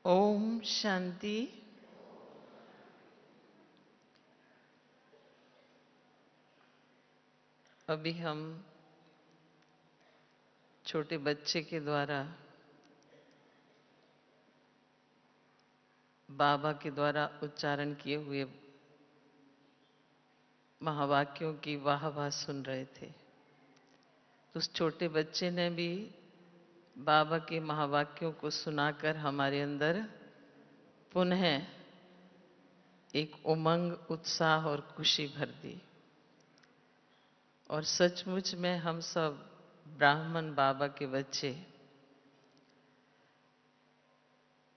ओम शांति। अभी हम छोटे बच्चे के द्वारा बाबा के द्वारा उच्चारण किए हुए महावाक्यों की वाह वाह सुन रहे थे। तो उस छोटे बच्चे ने भी बाबा के महावाक्यों को सुनाकर हमारे अंदर पुनः एक उमंग, उत्साह और खुशी भर दी। और सचमुच में हम सब ब्राह्मण बाबा के बच्चे,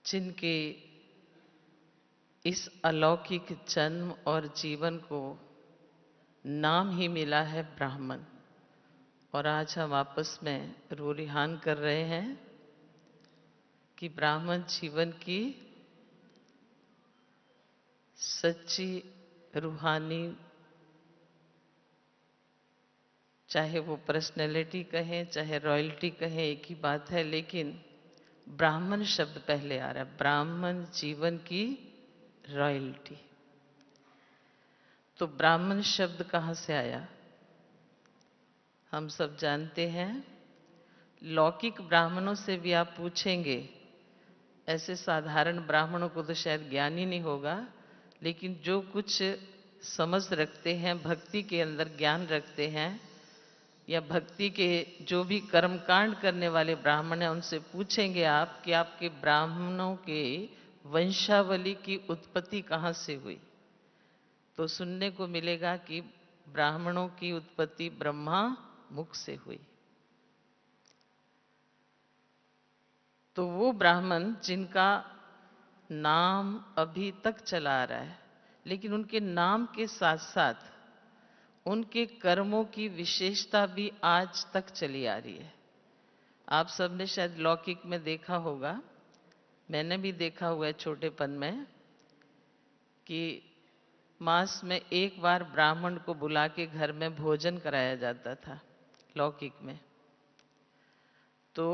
जिनके इस अलौकिक जन्म और जीवन को नाम ही मिला है ब्राह्मण, और आज हम आपस में रोरिहान कर रहे हैं कि ब्राह्मण जीवन की सच्ची रूहानी, चाहे वो पर्सनैलिटी कहें चाहे रॉयल्टी कहें, एक ही बात है, लेकिन ब्राह्मण शब्द पहले आ रहा है। ब्राह्मण जीवन की रॉयल्टी। तो ब्राह्मण शब्द कहाँ से आया? हम सब जानते हैं। लौकिक ब्राह्मणों से भी आप पूछेंगे, ऐसे साधारण ब्राह्मणों को तो शायद ज्ञान ही नहीं होगा, लेकिन जो कुछ समझ रखते हैं, भक्ति के अंदर ज्ञान रखते हैं, या भक्ति के जो भी कर्मकांड करने वाले ब्राह्मण हैं, उनसे पूछेंगे आप कि आपके ब्राह्मणों के वंशावली की उत्पत्ति कहाँ से हुई, तो सुनने को मिलेगा कि ब्राह्मणों की उत्पत्ति ब्रह्मा मुख से हुई। तो वो ब्राह्मण जिनका नाम अभी तक चला आ रहा है, लेकिन उनके नाम के साथ साथ उनके कर्मों की विशेषता भी आज तक चली आ रही है। आप सबने शायद लौकिक में देखा होगा, मैंने भी देखा हुआ है छोटेपन में, कि मास में एक बार ब्राह्मण को बुला के घर में भोजन कराया जाता था लौकिक में। तो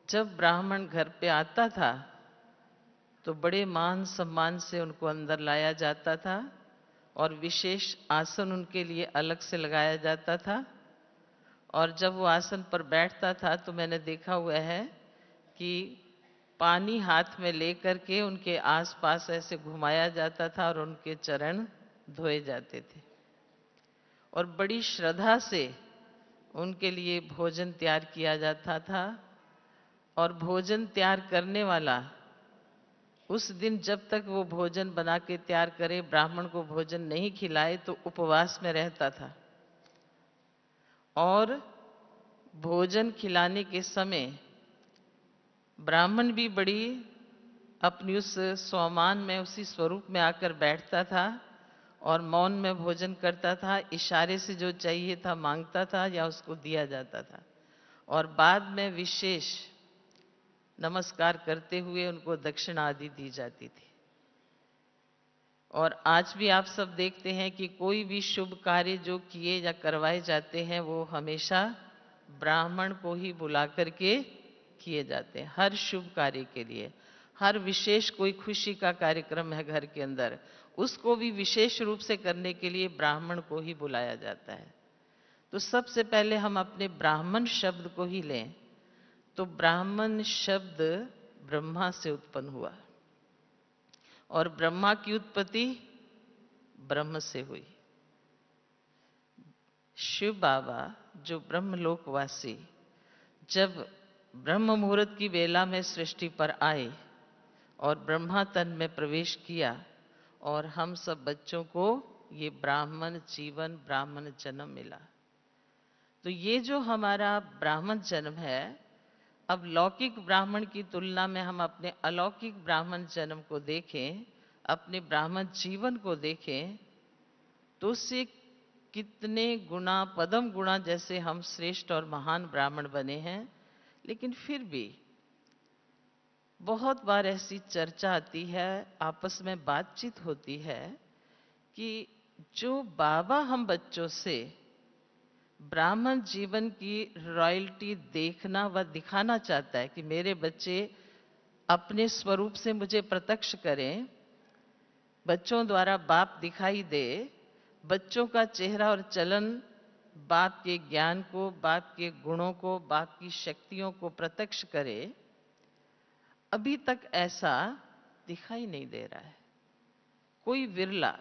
जब ब्राह्मण घर पे आता था तो बड़े मान सम्मान से उनको अंदर लाया जाता था, और विशेष आसन उनके लिए अलग से लगाया जाता था। और जब वो आसन पर बैठता था तो मैंने देखा हुआ है कि पानी हाथ में लेकर के उनके आसपास ऐसे घुमाया जाता था और उनके चरण धोए जाते थे, और बड़ी श्रद्धा से उनके लिए भोजन तैयार किया जाता था। और भोजन तैयार करने वाला उस दिन जब तक वो भोजन बना के तैयार करे, ब्राह्मण को भोजन नहीं खिलाए, तो उपवास में रहता था। और भोजन खिलाने के समय ब्राह्मण भी बड़ी अपनी उस स्वमान में, उसी स्वरूप में आकर बैठता था और मौन में भोजन करता था। इशारे से जो चाहिए था मांगता था या उसको दिया जाता था, और बाद में विशेष नमस्कार करते हुए उनको दक्षिणा आदि दी जाती थी। और आज भी आप सब देखते हैं कि कोई भी शुभ कार्य जो किए या करवाए जाते हैं, वो हमेशा ब्राह्मण को ही बुला करके किए जाते हैं। हर शुभ कार्य के लिए, हर विशेष कोई खुशी का कार्यक्रम है घर के अंदर, उसको भी विशेष रूप से करने के लिए ब्राह्मण को ही बुलाया जाता है। तो सबसे पहले हम अपने ब्राह्मण शब्द को ही लें, तो ब्राह्मण शब्द ब्रह्मा से उत्पन्न हुआ, और ब्रह्मा की उत्पत्ति ब्रह्म से हुई। शिव बाबा जो ब्रह्मलोकवासी, जब ब्रह्म मुहूर्त की वेला में सृष्टि पर आए और ब्रह्मा तन में प्रवेश किया, और हम सब बच्चों को ये ब्राह्मण जीवन, ब्राह्मण जन्म मिला। तो ये जो हमारा ब्राह्मण जन्म है, अब लौकिक ब्राह्मण की तुलना में हम अपने अलौकिक ब्राह्मण जन्म को देखें, अपने ब्राह्मण जीवन को देखें, तो उससे कितने गुना, पदम गुणा जैसे हम श्रेष्ठ और महान ब्राह्मण बने हैं। लेकिन फिर भी बहुत बार ऐसी चर्चा आती है, आपस में बातचीत होती है, कि जो बाबा हम बच्चों से ब्राह्मण जीवन की रॉयल्टी देखना व दिखाना चाहता है कि मेरे बच्चे अपने स्वरूप से मुझे प्रत्यक्ष करें, बच्चों द्वारा बाप दिखाई दे, बच्चों का चेहरा और चलन बाप के ज्ञान को, बाप के गुणों को, बाप की शक्तियों को प्रत्यक्ष करे, अभी तक ऐसा दिखाई नहीं दे रहा है। कोई विरला,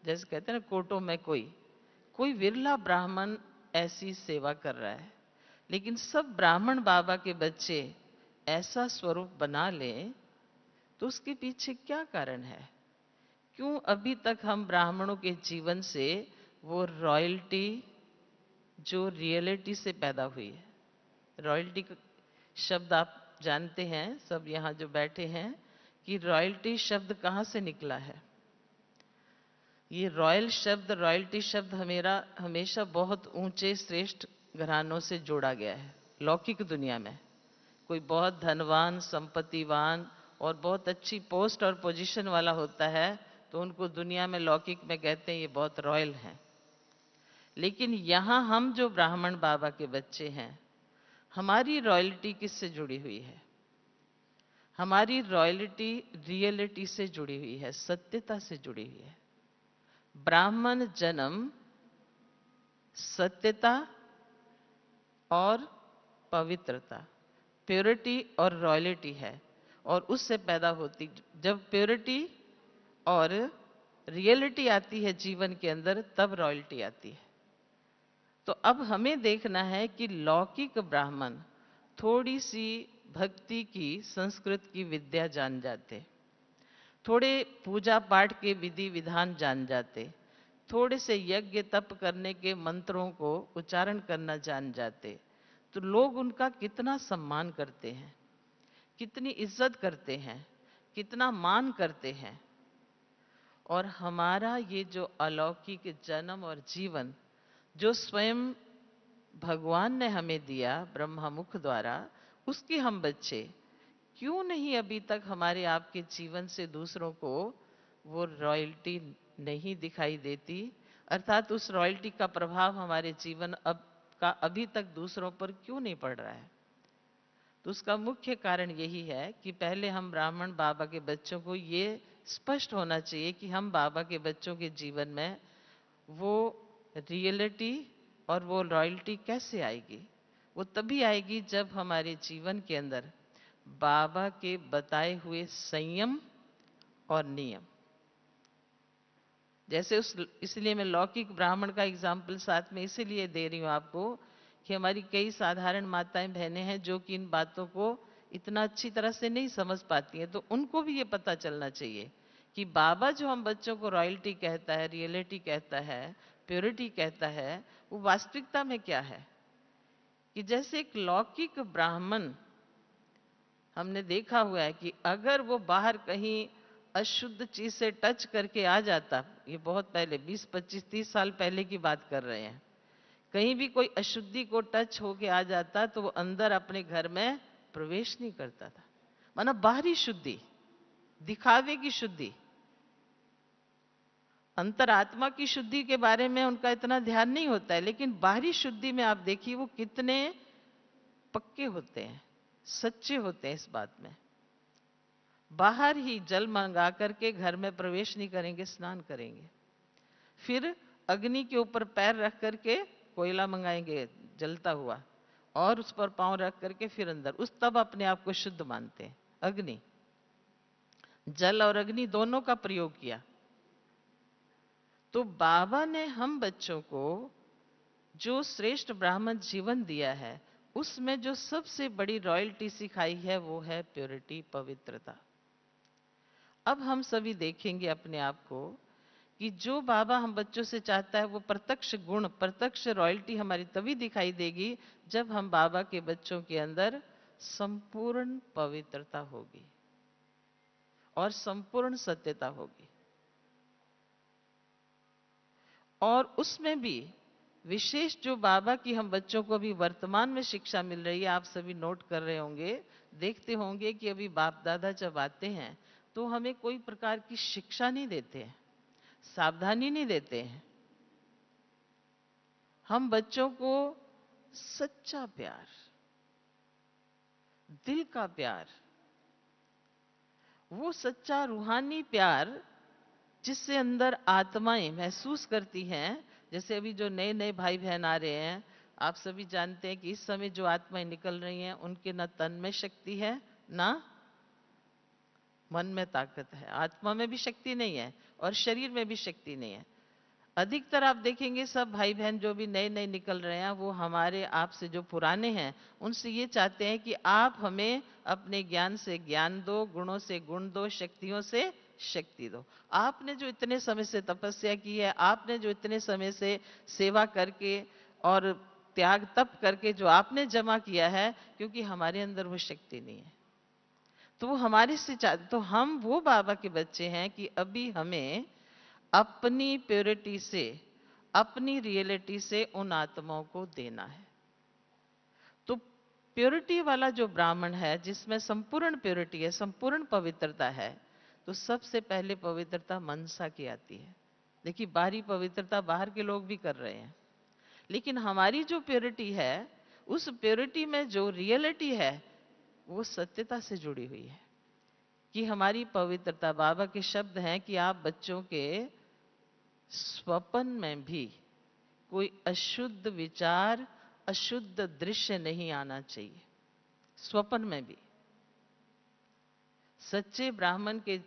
जैसे कहते हैं ना कोटों में कोई विरला ब्राह्मण ऐसी सेवा कर रहा है। लेकिन सब ब्राह्मण बाबा के बच्चे ऐसा स्वरूप बना लें तो उसके पीछे क्या कारण है? क्यों अभी तक हम ब्राह्मणों के जीवन से वो रॉयल्टी जो रियलिटी से पैदा हुई है, रॉयल्टी शब्द आप जानते हैं सब यहाँ जो बैठे हैं कि रॉयल्टी शब्द कहाँ से निकला है। ये रॉयल्टी शब्द हमेशा बहुत ऊंचे श्रेष्ठ घरानों से जोड़ा गया है। लौकिक दुनिया में कोई बहुत धनवान, संपत्तिवान और बहुत अच्छी पोस्ट और पोजीशन वाला होता है तो उनको दुनिया में लौकिक में कहते हैं ये बहुत रॉयल हैं। लेकिन यहाँ हम जो ब्राह्मण बाबा के बच्चे हैं, हमारी रॉयल्टी किससे जुड़ी हुई है? हमारी रॉयल्टी रियलिटी से जुड़ी हुई है, सत्यता से जुड़ी हुई है। ब्राह्मण जन्म सत्यता और पवित्रता, प्योरिटी और रॉयल्टी है, और उससे पैदा होती, जब प्योरिटी और रियलिटी आती है जीवन के अंदर तब रॉयल्टी आती है। तो अब हमें देखना है कि लौकिक ब्राह्मण थोड़ी सी भक्ति की, संस्कृत की विद्या जान जाते, थोड़े पूजा पाठ के विधि विधान जान जाते, थोड़े से यज्ञ तप करने के मंत्रों को उच्चारण करना जान जाते, तो लोग उनका कितना सम्मान करते हैं, कितनी इज्जत करते हैं, कितना मान करते हैं। और हमारा ये जो अलौकिक जन्म और जीवन जो स्वयं भगवान ने हमें दिया ब्रह्मा मुख द्वारा, उसके हम बच्चे क्यों नहीं अभी तक हमारे आपके जीवन से दूसरों को वो रॉयल्टी नहीं दिखाई देती, अर्थात उस रॉयल्टी का प्रभाव हमारे जीवन का अभी तक दूसरों पर क्यों नहीं पड़ रहा है? तो उसका मुख्य कारण यही है कि पहले हम ब्राह्मण बाबा के बच्चों को ये स्पष्ट होना चाहिए कि हम बाबा के बच्चों के जीवन में वो रियलिटी और वो रॉयल्टी कैसे आएगी? वो तभी आएगी जब हमारे जीवन के अंदर बाबा के बताए हुए संयम और नियम, जैसे इसलिए मैं लौकिक ब्राह्मण का एग्जाम्पल साथ में इसीलिए दे रही हूँ आपको कि हमारी कई साधारण माताएं बहनें हैं जो कि इन बातों को इतना अच्छी तरह से नहीं समझ पाती हैं, तो उनको भी ये पता चलना चाहिए कि बाबा जो हम बच्चों को रॉयल्टी कहता है, रियलिटी कहता है, प्योरिटी कहता है, वो वास्तविकता में क्या है। कि जैसे एक लौकिक ब्राह्मण हमने देखा हुआ है कि अगर वो बाहर कहीं अशुद्ध चीज से टच करके आ जाता, ये बहुत पहले 20, 25, 30 साल पहले की बात कर रहे हैं, कहीं भी कोई अशुद्धि को टच होके आ जाता तो वो अंदर अपने घर में प्रवेश नहीं करता था। माना बाहरी शुद्धि, दिखावे की शुद्धि, अंतरात्मा की शुद्धि के बारे में उनका इतना ध्यान नहीं होता है, लेकिन बाहरी शुद्धि में आप देखिए वो कितने पक्के होते हैं, सच्चे होते हैं इस बात में। बाहर ही जल मंगा करके घर में प्रवेश नहीं करेंगे, स्नान करेंगे, फिर अग्नि के ऊपर पैर रख करके कोयला मंगाएंगे जलता हुआ, और उस पर पांव रख करके फिर अंदर, उस तब अपने आप को शुद्ध मानते हैं। अग्नि, जल और अग्नि दोनों का प्रयोग किया। तो बाबा ने हम बच्चों को जो श्रेष्ठ ब्राह्मण जीवन दिया है, उसमें जो सबसे बड़ी रॉयल्टी सिखाई है वो है प्योरिटी, पवित्रता। अब हम सभी देखेंगे अपने आप को कि जो बाबा हम बच्चों से चाहता है वो प्रत्यक्ष गुण, प्रत्यक्ष रॉयल्टी हमारी तभी दिखाई देगी जब हम बाबा के बच्चों के अंदर संपूर्ण पवित्रता होगी और संपूर्ण सत्यता होगी। और उसमें भी विशेष जो बाबा की हम बच्चों को अभी वर्तमान में शिक्षा मिल रही है, आप सभी नोट कर रहे होंगे, देखते होंगे कि अभी बाप दादा जब आते हैं तो हमें कोई प्रकार की शिक्षा नहीं देते हैं, सावधानी नहीं देते हैं। हम बच्चों को सच्चा प्यार, दिल का प्यार, वो सच्चा रूहानी प्यार जिससे अंदर आत्माएं महसूस करती हैं। जैसे अभी जो नए नए भाई बहन आ रहे हैं, आप सभी जानते हैं कि इस समय जो आत्माएं निकल रही हैं उनके ना तन में शक्ति है, ना मन में ताकत है। आत्मा में भी शक्ति नहीं है और शरीर में भी शक्ति नहीं है। अधिकतर आप देखेंगे सब भाई बहन जो भी नए नए निकल रहे हैं, वो हमारे आप से जो पुराने हैं उनसे ये चाहते हैं कि आप हमें अपने ज्ञान से ज्ञान दो, गुणों से गुण दो, शक्तियों से शक्ति दो। आपने जो इतने समय से तपस्या की है, आपने जो इतने समय से सेवा करके और त्याग तप करके जो आपने जमा किया है, क्योंकि हमारे अंदर वो शक्ति नहीं है, तो वो हमारे से तो हम वो बाबा के बच्चे हैं कि अभी हमें अपनी प्योरिटी से, अपनी रियलिटी से उन आत्माओं को देना है। तो प्योरिटी वाला जो ब्राह्मण है, जिसमें संपूर्ण प्योरिटी है, संपूर्ण पवित्रता है, तो सबसे पहले पवित्रता मनसा की आती है। देखिए, बाहरी पवित्रता बाहर के लोग भी कर रहे हैं, लेकिन हमारी जो प्योरिटी है, उस प्योरिटी में जो रियलिटी है वो सत्यता से जुड़ी हुई है। कि हमारी पवित्रता, बाबा के शब्द हैं कि आप बच्चों के स्वप्न में भी कोई अशुद्ध विचार, अशुद्ध दृश्य नहीं आना चाहिए। स्वप्न में भी सच्चे ब्राह्मण के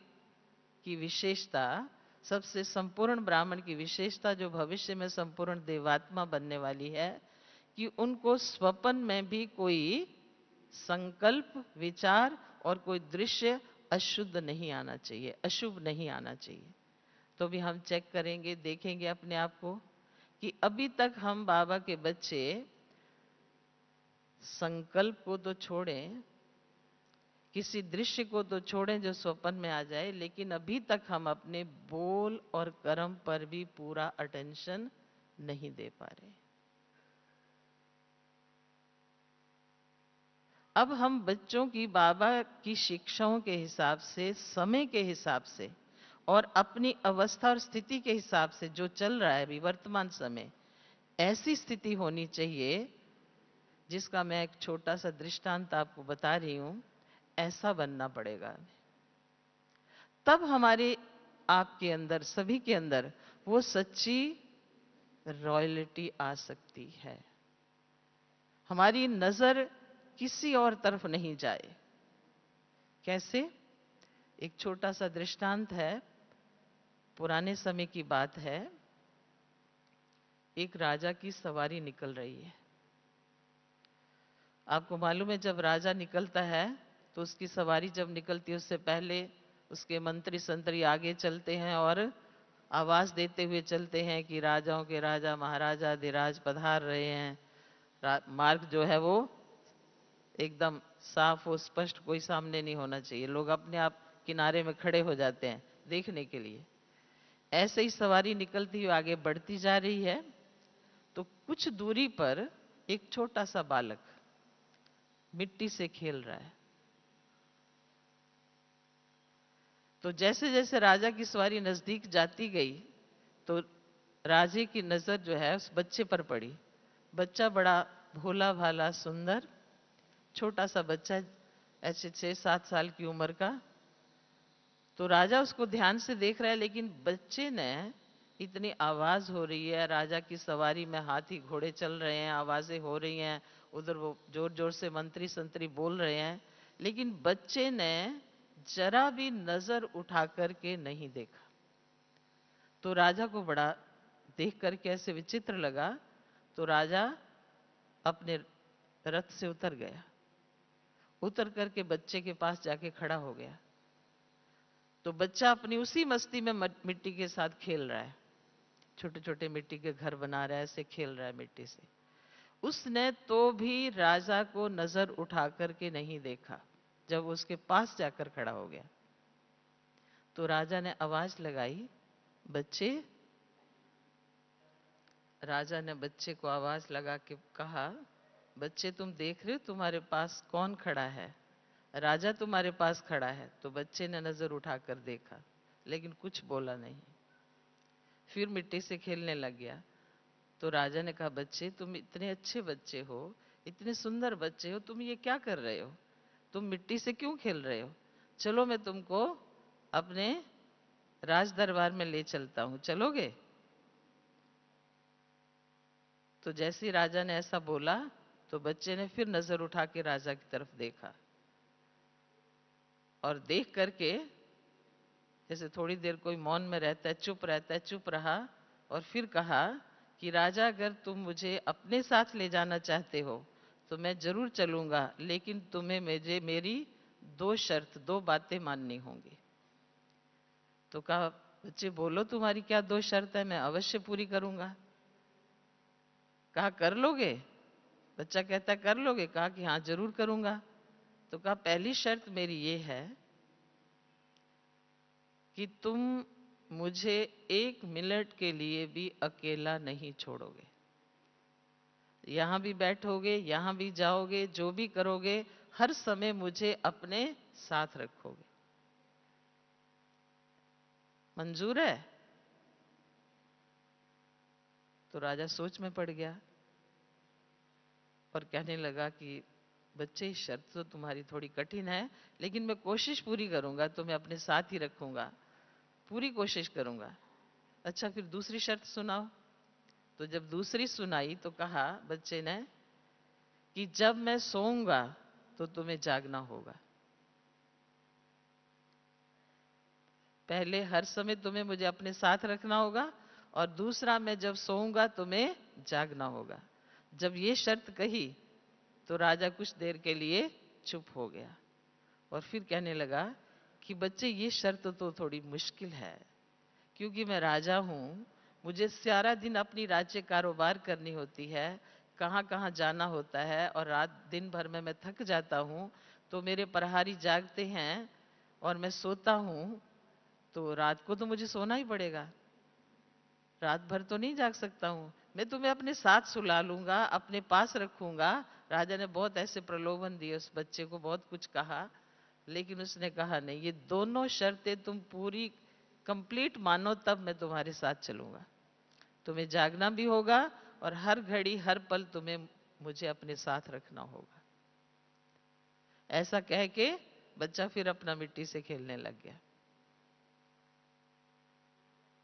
की विशेषता, सबसे संपूर्ण ब्राह्मण की विशेषता जो भविष्य में संपूर्ण देवात्मा बनने वाली है, कि उनको स्वप्न में भी कोई संकल्प, विचार और कोई दृश्य अशुद्ध नहीं आना चाहिए, अशुभ नहीं आना चाहिए। तो भी हम चेक करेंगे, देखेंगे अपने आप को कि अभी तक हम बाबा के बच्चे संकल्प को तो छोड़ें, किसी दृश्य को तो छोड़ें जो स्वप्न में आ जाए, लेकिन अभी तक हम अपने बोल और कर्म पर भी पूरा अटेंशन नहीं दे पा रहे। अब हम बच्चों की बाबा की शिक्षाओं के हिसाब से, समय के हिसाब से और अपनी अवस्था और स्थिति के हिसाब से जो चल रहा है अभी वर्तमान समय, ऐसी स्थिति होनी चाहिए जिसका मैं एक छोटा सा दृष्टांत आपको बता रही हूं। ऐसा बनना पड़ेगा, तब हमारे आपके अंदर, सभी के अंदर वो सच्ची रॉयल्टी आ सकती है। हमारी नजर किसी और तरफ नहीं जाए। कैसे? एक छोटा सा दृष्टांत है, पुराने समय की बात है। एक राजा की सवारी निकल रही है। आपको मालूम है, जब राजा निकलता है तो उसकी सवारी जब निकलती है, उससे पहले उसके मंत्री संतरी आगे चलते हैं और आवाज देते हुए चलते हैं कि राजाओं के राजा महाराजा धीराज पधार रहे हैं। मार्ग जो है वो एकदम साफ हो, स्पष्ट, कोई सामने नहीं होना चाहिए। लोग अपने आप किनारे में खड़े हो जाते हैं देखने के लिए। ऐसे ही सवारी निकलती हुई आगे बढ़ती जा रही है, तो कुछ दूरी पर एक छोटा सा बालक मिट्टी से खेल रहा है। तो जैसे जैसे राजा की सवारी नजदीक जाती गई, तो राजे की नजर जो है उस बच्चे पर पड़ी। बच्चा बड़ा भोला भाला सुंदर छोटा सा बच्चा, ऐसे 6-7 साल की उम्र का। तो राजा उसको ध्यान से देख रहा है, लेकिन बच्चे ने, इतनी आवाज हो रही है, राजा की सवारी में हाथी घोड़े चल रहे हैं, आवाजें हो रही हैं, उधर वो जोर जोर से मंत्री संतरी बोल रहे हैं, लेकिन बच्चे ने जरा भी नजर उठा करके नहीं देखा। तो राजा को बड़ा देख करके ऐसे विचित्र लगा। तो राजा अपने रथ से उतर गया, उतर करके बच्चे के पास जाके खड़ा हो गया। तो बच्चा अपनी उसी मस्ती में मिट्टी के साथ खेल रहा है, छोटे छोटे मिट्टी के घर बना रहा है, ऐसे खेल रहा है मिट्टी से। उसने तो भी राजा को नजर उठा करके नहीं देखा। जब उसके पास जाकर खड़ा हो गया तो राजा ने आवाज लगाई, बच्चे। राजा ने बच्चे को आवाज लगा के कहा, बच्चे तुम देख रहे हो तुम्हारे पास कौन खड़ा है? राजा तुम्हारे पास खड़ा है। तो बच्चे ने नजर उठाकर देखा, लेकिन कुछ बोला नहीं, फिर मिट्टी से खेलने लग गया। तो राजा ने कहा, बच्चे तुम इतने अच्छे बच्चे हो, इतने सुंदर बच्चे हो, तुम ये क्या कर रहे हो? तुम मिट्टी से क्यों खेल रहे हो? चलो मैं तुमको अपने राज दरबार में ले चलता हूं, चलोगे? तो जैसे ही राजा ने ऐसा बोला तो बच्चे ने फिर नजर उठा के राजा की तरफ देखा, और देख करके जैसे थोड़ी देर कोई मौन में रहता है, चुप रहता है, चुप रहा, और फिर कहा कि राजा, अगर तुम मुझे अपने साथ ले जाना चाहते हो तो मैं जरूर चलूंगा, लेकिन तुम्हें मुझे मेरी दो शर्त, दो बातें माननी होंगी। तो कहा, बच्चे बोलो तुम्हारी क्या दो शर्त है, मैं अवश्य पूरी करूंगा। कहा, कर लोगे? बच्चा कहता है, कर लोगे? कहा कि हाँ जरूर करूंगा। तो कहा, पहली शर्त मेरी ये है कि तुम मुझे 1 मिनट के लिए भी अकेला नहीं छोड़ोगे। यहां भी बैठोगे, यहां भी जाओगे, जो भी करोगे, हर समय मुझे अपने साथ रखोगे। मंजूर है? तो राजा सोच में पड़ गया और कहने लगा कि बच्चे, शर्त तो तुम्हारी थोड़ी कठिन है, लेकिन मैं कोशिश पूरी करूंगा, तुम्हें अपने साथ ही रखूंगा, पूरी कोशिश करूंगा। अच्छा, फिर दूसरी शर्त सुनाओ। तो जब दूसरी सुनाई तो कहा बच्चे ने कि जब मैं सोऊंगा तो तुम्हें जागना होगा। पहले हर समय तुम्हें मुझे अपने साथ रखना होगा, और दूसरा, मैं जब सोऊंगा तुम्हें जागना होगा। जब ये शर्त कही तो राजा कुछ देर के लिए चुप हो गया और फिर कहने लगा कि बच्चे, ये शर्त तो थोड़ी मुश्किल है, क्योंकि मैं राजा हूं, मुझे सारा दिन अपनी राज्य कारोबार करनी होती है, कहाँ कहाँ जाना होता है, और रात दिन भर में मैं थक जाता हूं, तो मेरे प्रहरी जागते हैं और मैं सोता हूं, तो रात को तो मुझे सोना ही पड़ेगा, रात भर तो नहीं जाग सकता हूं। मैं तुम्हें अपने साथ सुला लूंगा, अपने पास रखूंगा। राजा ने बहुत ऐसे प्रलोभन दिए उस बच्चे को, बहुत कुछ कहा, लेकिन उसने कहा नहीं, ये दोनों शर्तें तुम पूरी कंप्लीट मानो तब मैं तुम्हारे साथ चलूंगा। तुम्हें जागना भी होगा और हर घड़ी हर पल तुम्हें मुझे अपने साथ रखना होगा। ऐसा कह के बच्चा फिर अपना मिट्टी से खेलने लग गया।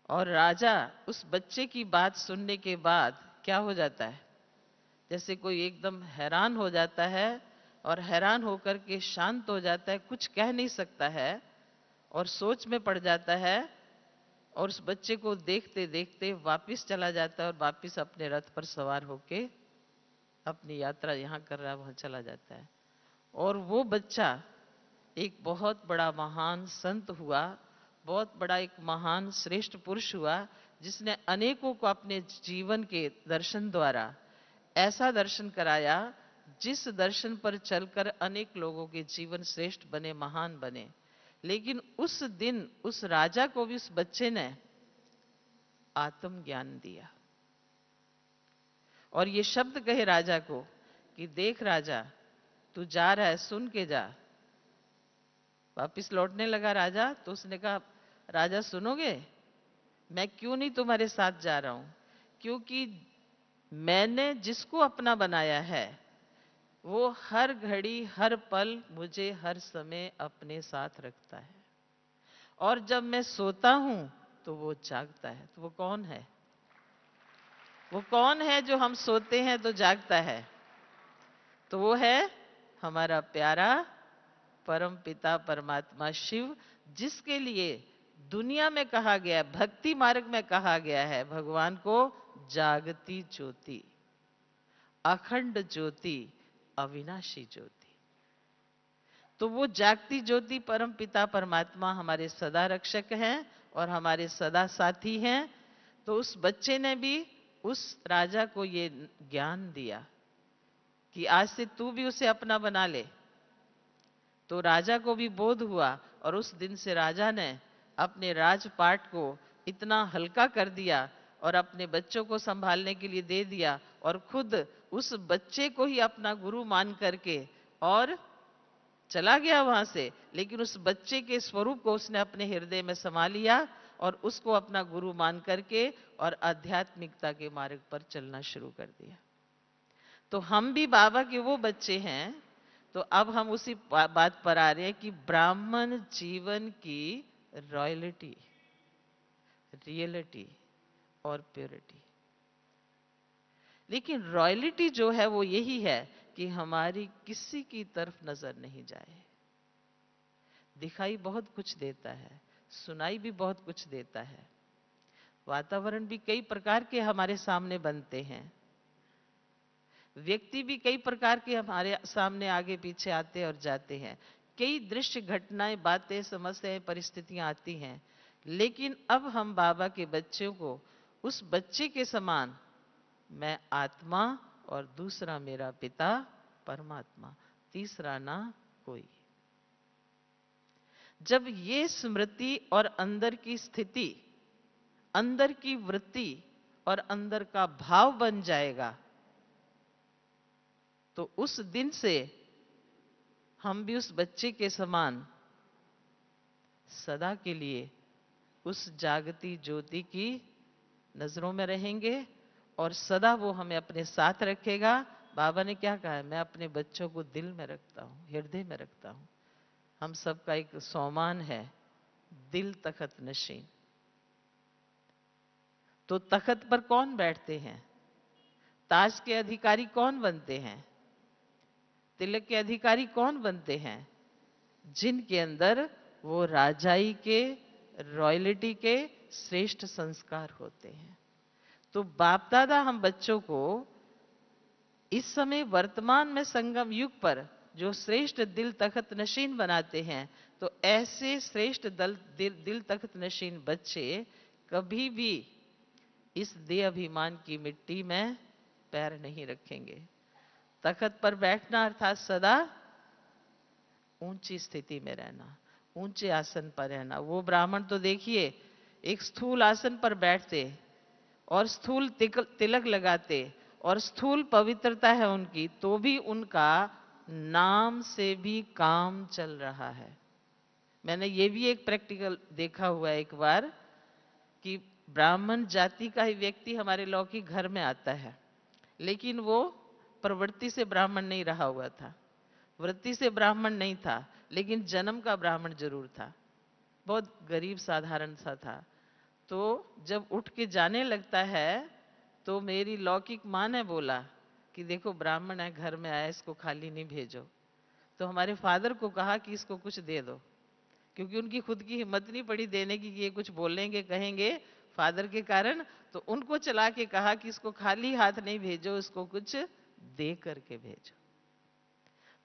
और राजा उस बच्चे की बात सुनने के बाद क्या हो जाता है, जैसे कोई एकदम हैरान हो जाता है, और हैरान होकर के शांत हो जाता है, कुछ कह नहीं सकता है और सोच में पड़ जाता है, और उस बच्चे को देखते देखते वापिस चला जाता है और वापिस अपने रथ पर सवार होके अपनी यात्रा यहाँ कर रहा है वहां चला जाता है। और वो बच्चा एक बहुत बड़ा महान संत हुआ, बहुत बड़ा एक महान श्रेष्ठ पुरुष हुआ, जिसने अनेकों को अपने जीवन के दर्शन द्वारा ऐसा दर्शन कराया जिस दर्शन पर चलकर अनेक लोगों के जीवन श्रेष्ठ बने, महान बने। लेकिन उस दिन उस राजा को भी उस बच्चे ने आत्मज्ञान दिया, और ये शब्द कहे राजा को कि देख राजा, तू जा रहा है, सुन के जा। वापिस लौटने लगा राजा, तो उसने कहा, राजा सुनोगे, मैं क्यों नहीं तुम्हारे साथ जा रहा हूं, क्योंकि मैंने जिसको अपना बनाया है वो हर घड़ी हर पल मुझे हर समय अपने साथ रखता है, और जब मैं सोता हूं तो वो जागता है। तो वो कौन है? वो कौन है जो हम सोते हैं तो जागता है? तो वो है हमारा प्यारा परम पिता परमात्मा शिव, जिसके लिए दुनिया में कहा गया है, भक्ति मार्ग में कहा गया है भगवान को जागती ज्योति, अखंड ज्योति, अविनाशी ज्योति। तो वो जागती ज्योति परम पिता परमात्मा हमारे सदा रक्षक हैं और हमारे सदा साथी हैं। तो उस बच्चे ने भी उस राजा को ये ज्ञान दिया कि आज से तू भी उसे अपना बना ले। तो राजा को भी बोध हुआ, और उस दिन से राजा ने अपने राजपाट को इतना हल्का कर दिया और अपने बच्चों को संभालने के लिए दे दिया, और खुद उस बच्चे को ही अपना गुरु मान करके और चला गया वहां से। लेकिन उस बच्चे के स्वरूप को उसने अपने हृदय में समा लिया और उसको अपना गुरु मान करके और आध्यात्मिकता के मार्ग पर चलना शुरू कर दिया। तो हम भी बाबा के वो बच्चे हैं तो अब हम उसी बात पर आ रहे हैं कि ब्राह्मण जीवन की रॉयल्टी, रियलिटी और प्योरिटी। लेकिन रॉयल्टी जो है वो यही है कि हमारी किसी की तरफ नजर नहीं जाए। दिखाई बहुत कुछ देता है, सुनाई भी बहुत कुछ देता है, वातावरण भी कई प्रकार के हमारे सामने बनते हैं, व्यक्ति भी कई प्रकार के हमारे सामने आगे पीछे आते और जाते हैं, कई दृश्य, घटनाएं, बातें, समस्याएं, परिस्थितियां आती हैं। लेकिन अब हम बाबा के बच्चों को उस बच्चे के समान, मैं आत्मा और दूसरा मेरा पिता परमात्मा, तीसरा ना कोई, जब ये स्मृति और अंदर की स्थिति, अंदर की वृत्ति और अंदर का भाव बन जाएगा, तो उस दिन से हम भी उस बच्चे के समान सदा के लिए उस जागती ज्योति की नजरों में रहेंगे और सदा वो हमें अपने साथ रखेगा। बाबा ने क्या कहा है, मैं अपने बच्चों को दिल में रखता हूं, हृदय में रखता हूं। हम सबका एक सोमान है, दिल तखत नशीन। तो तखत पर कौन बैठते हैं, ताज के अधिकारी कौन बनते हैं, तिलक के अधिकारी कौन बनते हैं, जिनके अंदर वो राजाई के, रॉयल्टी के श्रेष्ठ संस्कार होते हैं। तो बाप दादा हम बच्चों को इस समय वर्तमान में संगम युग पर जो श्रेष्ठ दिल तखत नशीन बनाते हैं, तो ऐसे श्रेष्ठ दिल तखत नशीन बच्चे कभी भी इस देह अभिमान की मिट्टी में पैर नहीं रखेंगे। तखत पर बैठना अर्थात सदा ऊंची स्थिति में रहना, ऊंचे आसन पर रहना। वो ब्राह्मण तो देखिए एक स्थूल आसन पर बैठते और स्थूल तिलक लगाते और स्थूल पवित्रता है उनकी, तो भी उनका नाम से भी काम चल रहा है। मैंने ये भी एक प्रैक्टिकल देखा हुआ है एक बार कि ब्राह्मण जाति का ही व्यक्ति हमारे लौकिक घर में आता है, लेकिन वो प्रवृत्ति से ब्राह्मण नहीं रहा हुआ था, वृत्ति से ब्राह्मण नहीं था, लेकिन जन्म का ब्राह्मण जरूर था, बहुत गरीब साधारण सा था। तो जब उठ के जाने लगता है तो मेरी लौकिक माँ ने बोला कि देखो ब्राह्मण है, घर में आया, इसको खाली नहीं भेजो। तो हमारे फादर को कहा कि इसको कुछ दे दो, क्योंकि उनकी खुद की हिम्मत नहीं पड़ी देने की कि ये कुछ बोलेंगे कहेंगे फादर के कारण। तो उनको चला के कहा कि इसको खाली हाथ नहीं भेजो, इसको कुछ दे करके भेजो।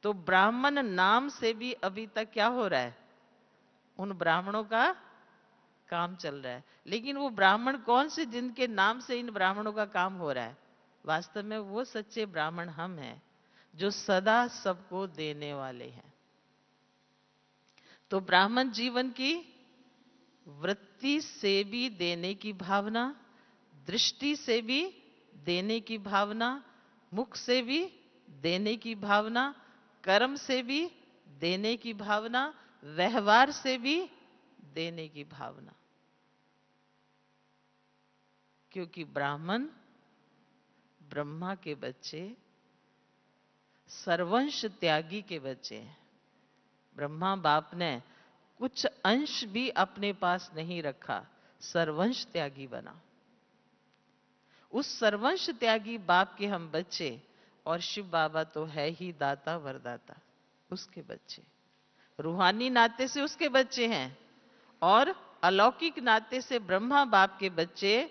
तो ब्राह्मण नाम से भी अभी तक क्या हो रहा है, उन ब्राह्मणों का काम चल रहा है। लेकिन वो ब्राह्मण कौन से जिनके नाम से इन ब्राह्मणों का काम हो रहा है, वास्तव में वो सच्चे ब्राह्मण हम हैं जो सदा सबको देने वाले हैं। तो ब्राह्मण जीवन की वृत्ति से भी देने की भावना, दृष्टि से भी देने की भावना, मुख से भी देने की भावना, कर्म से भी देने की भावना, व्यवहार से भी देने की भावना। क्योंकि ब्राह्मण ब्रह्मा के बच्चे, सर्वंश त्यागी के बच्चे हैं। ब्रह्मा बाप ने कुछ अंश भी अपने पास नहीं रखा, सर्वंश त्यागी बना। उस सर्वंश त्यागी बाप के हम बच्चे, और शिव बाबा तो है ही दाता वरदाता, उसके बच्चे, रूहानी नाते से उसके बच्चे हैं, और अलौकिक नाते से ब्रह्मा बाप के बच्चे,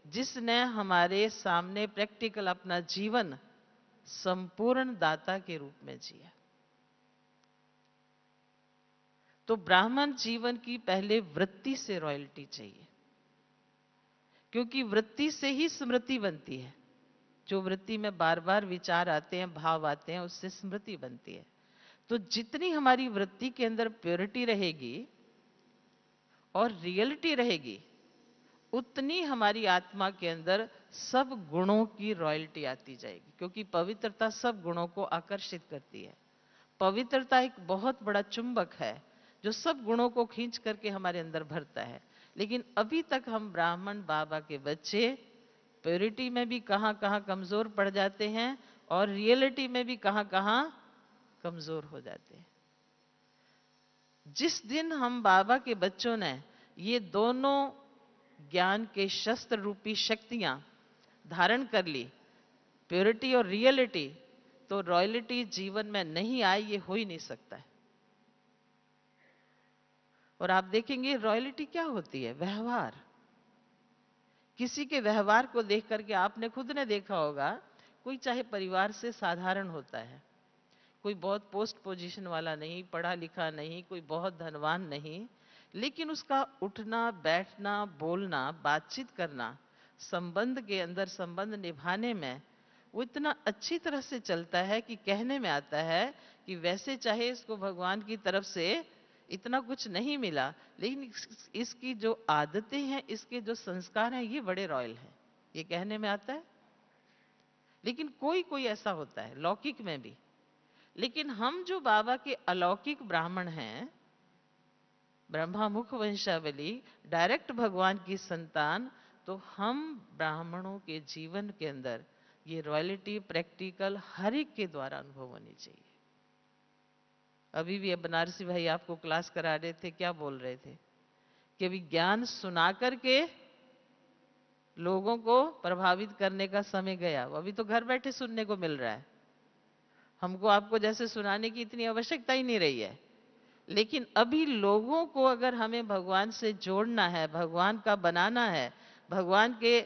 जिसने हमारे सामने प्रैक्टिकल अपना जीवन संपूर्ण दाता के रूप में जिया। तो ब्राह्मण जीवन की पहले वृत्ति से रॉयल्टी चाहिए, क्योंकि वृत्ति से ही स्मृति बनती है। जो वृत्ति में बार बार विचार आते हैं, भाव आते हैं, उससे स्मृति बनती है। तो जितनी हमारी वृत्ति के अंदर प्योरिटी रहेगी और रियलिटी रहेगी, उतनी हमारी आत्मा के अंदर सब गुणों की रॉयल्टी आती जाएगी। क्योंकि पवित्रता सब गुणों को आकर्षित करती है। पवित्रता एक बहुत बड़ा चुंबक है जो सब गुणों को खींच करके हमारे अंदर भरता है। लेकिन अभी तक हम ब्राह्मण बाबा के बच्चे प्योरिटी में भी कहां कहां कमजोर पड़ जाते हैं और रियलिटी में भी कहां कहां कमजोर हो जाते हैं। जिस दिन हम बाबा के बच्चों ने ये दोनों ज्ञान के शस्त्र रूपी शक्तियां धारण कर ली, प्योरिटी और रियलिटी, तो रॉयलिटी जीवन में नहीं आई, ये हो ही नहीं सकता है। और आप देखेंगे रॉयलिटी क्या होती है? व्यवहार। किसी के व्यवहार को देख करके आपने खुद ने देखा होगा, कोई चाहे परिवार से साधारण होता है, कोई बहुत पोस्ट पोजीशन वाला नहीं, पढ़ा लिखा नहीं, कोई बहुत धनवान नहीं, लेकिन उसका उठना बैठना बोलना बातचीत करना, संबंध के अंदर संबंध निभाने में वो इतना अच्छी तरह से चलता है कि कहने में आता है कि वैसे चाहे इसको भगवान की तरफ से इतना कुछ नहीं मिला, लेकिन इसकी जो आदतें हैं, इसके जो संस्कार हैं, ये बड़े रॉयल हैं, ये कहने में आता है। लेकिन कोई कोई ऐसा होता है लौकिक में भी। लेकिन हम जो बाबा के अलौकिक ब्राह्मण हैं, ब्रह्मा मुख वंशावली, डायरेक्ट भगवान की संतान, तो हम ब्राह्मणों के जीवन के अंदर ये रॉयलिटी प्रैक्टिकल हर एक के द्वारा अनुभव होनी चाहिए। अभी भी बनारसी भाई आपको क्लास करा रहे थे, क्या बोल रहे थे कि अभी ज्ञान सुना करके लोगों को प्रभावित करने का समय गया, अभी तो घर बैठे सुनने को मिल रहा है। हमको आपको जैसे सुनाने की इतनी आवश्यकता ही नहीं रही है। लेकिन अभी लोगों को अगर हमें भगवान से जोड़ना है, भगवान का बनाना है, भगवान के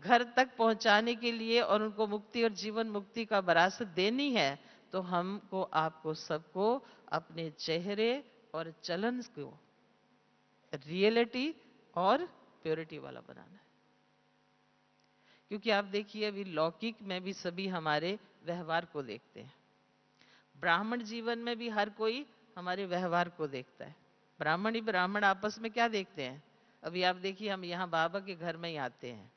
घर तक पहुंचाने के लिए और उनको मुक्ति और जीवन मुक्ति का विरासत देनी है, तो हमको आपको सबको अपने चेहरे और चलन को रियलिटी और प्योरिटी वाला बनाना है। क्योंकि आप देखिए अभी लौकिक में भी सभी हमारे व्यवहार को देखते हैं, ब्राह्मण जीवन में भी हर कोई हमारे व्यवहार को देखता है। ब्राह्मण ही ब्राह्मण आपस में क्या देखते हैं? अभी आप देखिए, हम यहाँ बाबा के घर में ही आते हैं,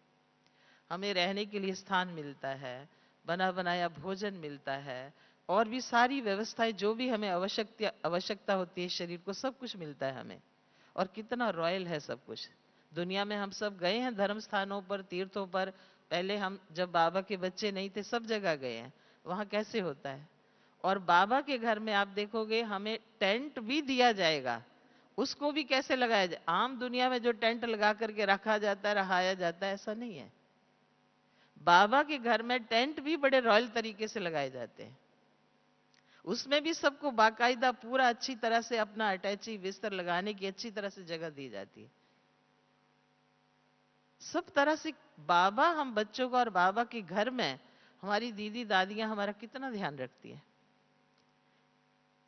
हमें रहने के लिए स्थान मिलता है, बना बनाया भोजन मिलता है, और भी सारी व्यवस्थाएं जो भी हमें आवश्यकता होती है शरीर को, सब कुछ मिलता है हमें। और कितना रॉयल है सब कुछ। दुनिया में हम सब गए हैं धर्म स्थानों पर, तीर्थों पर, पहले हम जब बाबा के बच्चे नहीं थे सब जगह गए हैं, वहां कैसे होता है। और बाबा के घर में आप देखोगे हमें टेंट भी दिया जाएगा, उसको भी कैसे लगाया जाए। आम दुनिया में जो टेंट लगा करके रखा जाता है, रहाया जाता है, ऐसा नहीं है। बाबा के घर में टेंट भी बड़े रॉयल तरीके से लगाए जाते हैं, उसमें भी सबको बाकायदा पूरा अच्छी तरह से अपना अटैची बिस्तर लगाने की अच्छी तरह से जगह दी जाती है। सब तरह से बाबा हम बच्चों को, और बाबा के घर में हमारी दीदी दादियां हमारा कितना ध्यान रखती है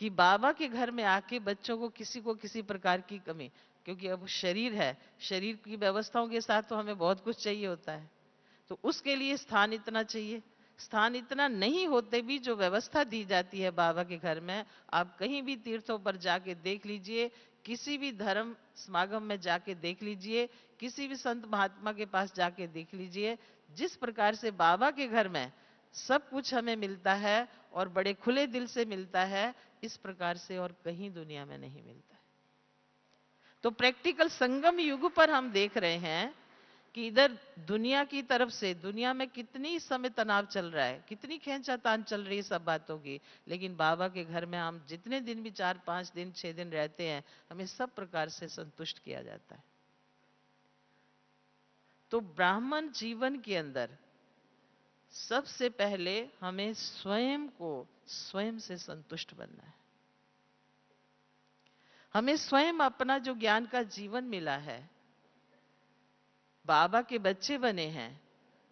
कि बाबा के घर में आके बच्चों को किसी प्रकार की कमी, क्योंकि अब शरीर है, शरीर की व्यवस्थाओं के साथ तो हमें बहुत कुछ चाहिए होता है, तो उसके लिए स्थान इतना चाहिए। स्थान इतना नहीं होते भी जो व्यवस्था दी जाती है बाबा के घर में, आप कहीं भी तीर्थों पर जाके देख लीजिए, किसी भी धर्म समागम में जाके देख लीजिए, किसी भी संत महात्मा के पास जाके देख लीजिए, जिस प्रकार से बाबा के घर में सब कुछ हमें मिलता है और बड़े खुले दिल से मिलता है, इस प्रकार से और कहीं दुनिया में नहीं मिलता है। तो प्रैक्टिकल संगम युग पर हम देख रहे हैं कि इधर दुनिया की तरफ से, दुनिया में कितनी समय तनाव चल रहा है, कितनी खींचातान चल रही है सब बातों की, लेकिन बाबा के घर में हम जितने दिन भी 4-5 दिन 6 दिन रहते हैं, हमें सब प्रकार से संतुष्ट किया जाता है। तो ब्राह्मण जीवन के अंदर सबसे पहले हमें स्वयं को स्वयं से संतुष्ट बनना है। हमें स्वयं अपना जो ज्ञान का जीवन मिला है, बाबा के बच्चे बने हैं,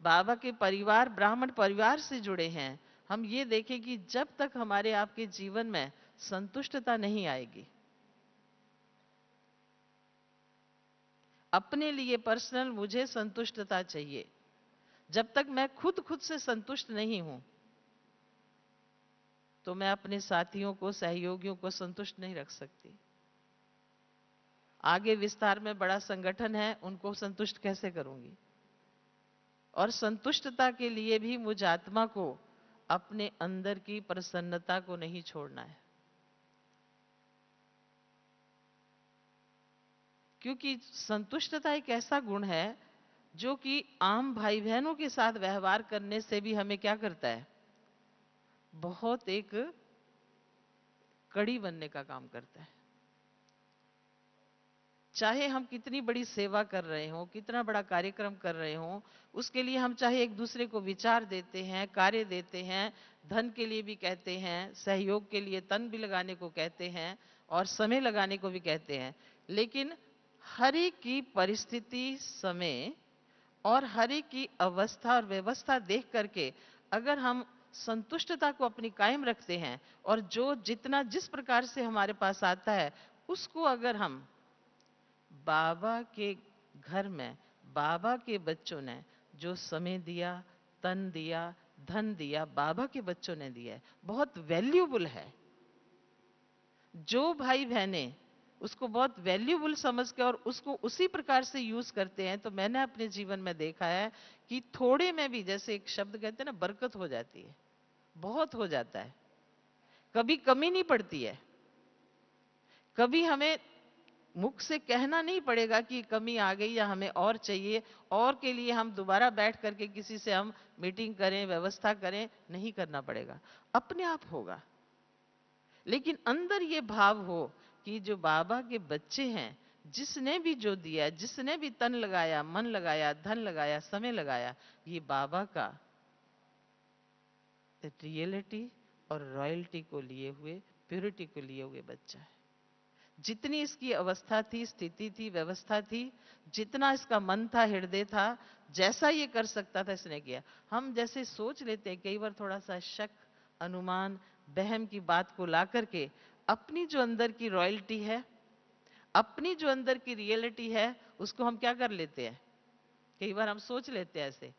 बाबा के परिवार ब्राह्मण परिवार से जुड़े हैं, हम ये देखें कि जब तक हमारे आपके जीवन में संतुष्टता नहीं आएगी, अपने लिए पर्सनल मुझे संतुष्टता चाहिए, जब तक मैं खुद से संतुष्ट नहीं हूं, तो मैं अपने साथियों को, सहयोगियों को संतुष्ट नहीं रख सकती। आगे विस्तार में बड़ा संगठन है, उनको संतुष्ट कैसे करूंगी। और संतुष्टता के लिए भी मुझ आत्मा को अपने अंदर की प्रसन्नता को नहीं छोड़ना है, क्योंकि संतुष्टता एक ऐसा गुण है जो कि आम भाई बहनों के साथ व्यवहार करने से भी हमें क्या करता है, बहुत एक कड़ी बनने का काम करता है। चाहे हम कितनी बड़ी सेवा कर रहे हो, कितना बड़ा कार्यक्रम कर रहे हो, उसके लिए हम चाहे एक दूसरे को विचार देते हैं, कार्य देते हैं, धन के लिए भी कहते हैं, सहयोग के लिए तन भी लगाने को कहते हैं और समय लगाने को भी कहते हैं, लेकिन हर एक की परिस्थिति, समय और हर एक की अवस्था और व्यवस्था देख करके अगर हम संतुष्टता को अपनी कायम रखते हैं और जो जितना जिस प्रकार से हमारे पास आता है उसको अगर हम बाबा के घर में बाबा के बच्चों ने जो समय दिया, तन दिया, धन दिया, बाबा के बच्चों ने दिया है, बहुत वैल्यूबल है। जो भाई बहने उसको बहुत वैल्यूबल समझ के और उसको उसी प्रकार से यूज करते हैं, तो मैंने अपने जीवन में देखा है कि थोड़े में भी, जैसे एक शब्द कहते हैं ना, बरकत हो जाती है, बहुत हो जाता है, कभी कमी नहीं पड़ती है, कभी हमें मुख से कहना नहीं पड़ेगा कि कमी आ गई या हमें और चाहिए, और के लिए हम दोबारा बैठ करके किसी से हम मीटिंग करें, व्यवस्था करें, नहीं करना पड़ेगा, अपने आप होगा। लेकिन अंदर ये भाव हो कि जो बाबा के बच्चे हैं, जिसने भी जो दिया, जिसने भी तन लगाया, मन लगाया, धन लगाया, समय लगाया, ये बाबा का रियलिटी और रॉयल्टी को लिए हुए, प्योरिटी को लिए हुए बच्चा है। जितनी इसकी अवस्था थी, स्थिति थी, व्यवस्था थी, जितना इसका मन था, हृदय था, जैसा ये कर सकता था इसने किया। हम जैसे सोच लेते हैं कई बार, थोड़ा सा शक, अनुमान, बहम की बात को ला करके अपनी जो अंदर की रॉयल्टी है, अपनी जो अंदर की रियलिटी है, उसको हम क्या कर लेते हैं, कई बार हम सोच लेते हैं ऐसे,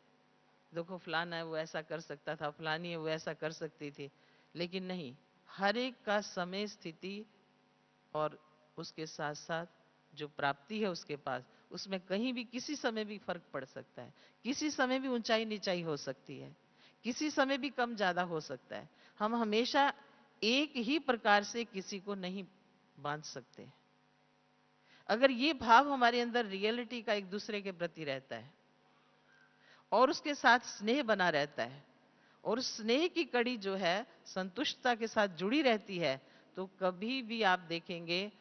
देखो फलाना है वो ऐसा कर सकता था, फलानी है वो ऐसा कर सकती थी, लेकिन नहीं, हर एक का समय, स्थिति और उसके साथ साथ जो प्राप्ति है उसके पास, उसमें कहीं भी किसी समय भी फर्क पड़ सकता है, किसी समय भी ऊंचाई नीचाई हो सकती है, किसी समय भी कम ज्यादा हो सकता है। हम हमेशा एक ही प्रकार से किसी को नहीं बांध सकते। अगर ये भाव हमारे अंदर रियलिटी का एक दूसरे के प्रति रहता है और उसके साथ स्नेह बना रहता है और स्नेह की कड़ी जो है संतुष्टता के साथ जुड़ी रहती है, तो कभी भी आप देखेंगे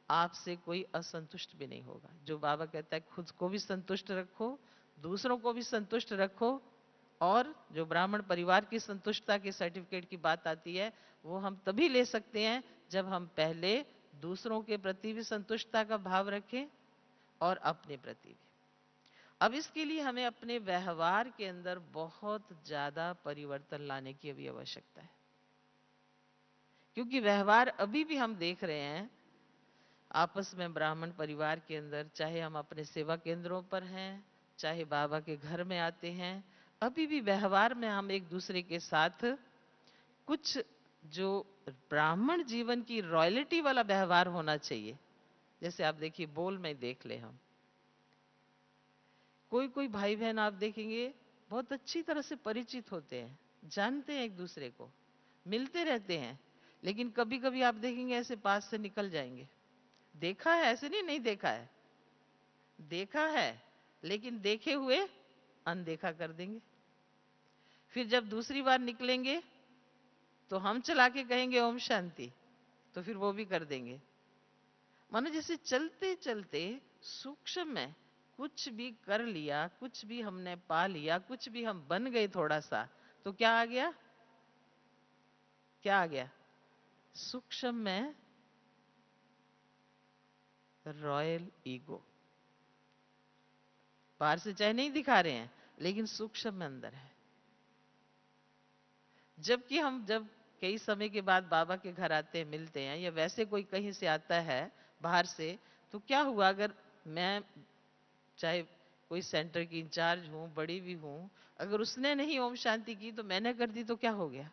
आपसे कोई असंतुष्ट भी नहीं होगा। जो बाबा कहता है खुद को भी संतुष्ट रखो, दूसरों को भी संतुष्ट रखो, और जो ब्राह्मण परिवार की संतुष्टता के सर्टिफिकेट की बात आती है, वो हम तभी ले सकते हैं जब हम पहले दूसरों के प्रति भी संतुष्टता का भाव रखें और अपने प्रति भी। अब इसके लिए हमें अपने व्यवहार के अंदर बहुत ज्यादा परिवर्तन लाने की अभी आवश्यकता है, क्योंकि व्यवहार अभी भी हम देख रहे हैं आपस में ब्राह्मण परिवार के अंदर, चाहे हम अपने सेवा केंद्रों पर हैं, चाहे बाबा के घर में आते हैं, अभी भी व्यवहार में हम एक दूसरे के साथ कुछ जो ब्राह्मण जीवन की रॉयल्टी वाला व्यवहार होना चाहिए, जैसे आप देखिए बोल में देख ले, हम कोई कोई भाई बहन आप देखेंगे बहुत अच्छी तरह से परिचित होते हैं, जानते हैं एक दूसरे को, मिलते रहते हैं, लेकिन कभी कभी आप देखेंगे ऐसे पास से निकल जाएंगे। देखा है, ऐसे नहीं नहीं देखा है, देखा है, लेकिन देखे हुए अनदेखा कर देंगे। फिर जब दूसरी बार निकलेंगे तो हम चला के कहेंगे ओम शांति, तो फिर वो भी कर देंगे। मानो जैसे चलते चलते सूक्ष्म में कुछ भी कर लिया, कुछ भी हमने पा लिया, कुछ भी हम बन गए थोड़ा सा, तो क्या आ गया, क्या आ गया, सूक्ष्म में रॉयल ईगो। बाहर से चाहे नहीं दिखा रहे हैं, लेकिन सूक्ष्म में अंदर है। जबकि हम जब कई समय के बाद बाबा के घर आते हैं, मिलते हैं, या वैसे कोई कहीं से आता है बाहर से, तो क्या हुआ, अगर मैं चाहे कोई सेंटर की इंचार्ज हूं, बड़ी भी हूं, अगर उसने नहीं ओम शांति की तो मैंने कर दी, तो क्या हो गया।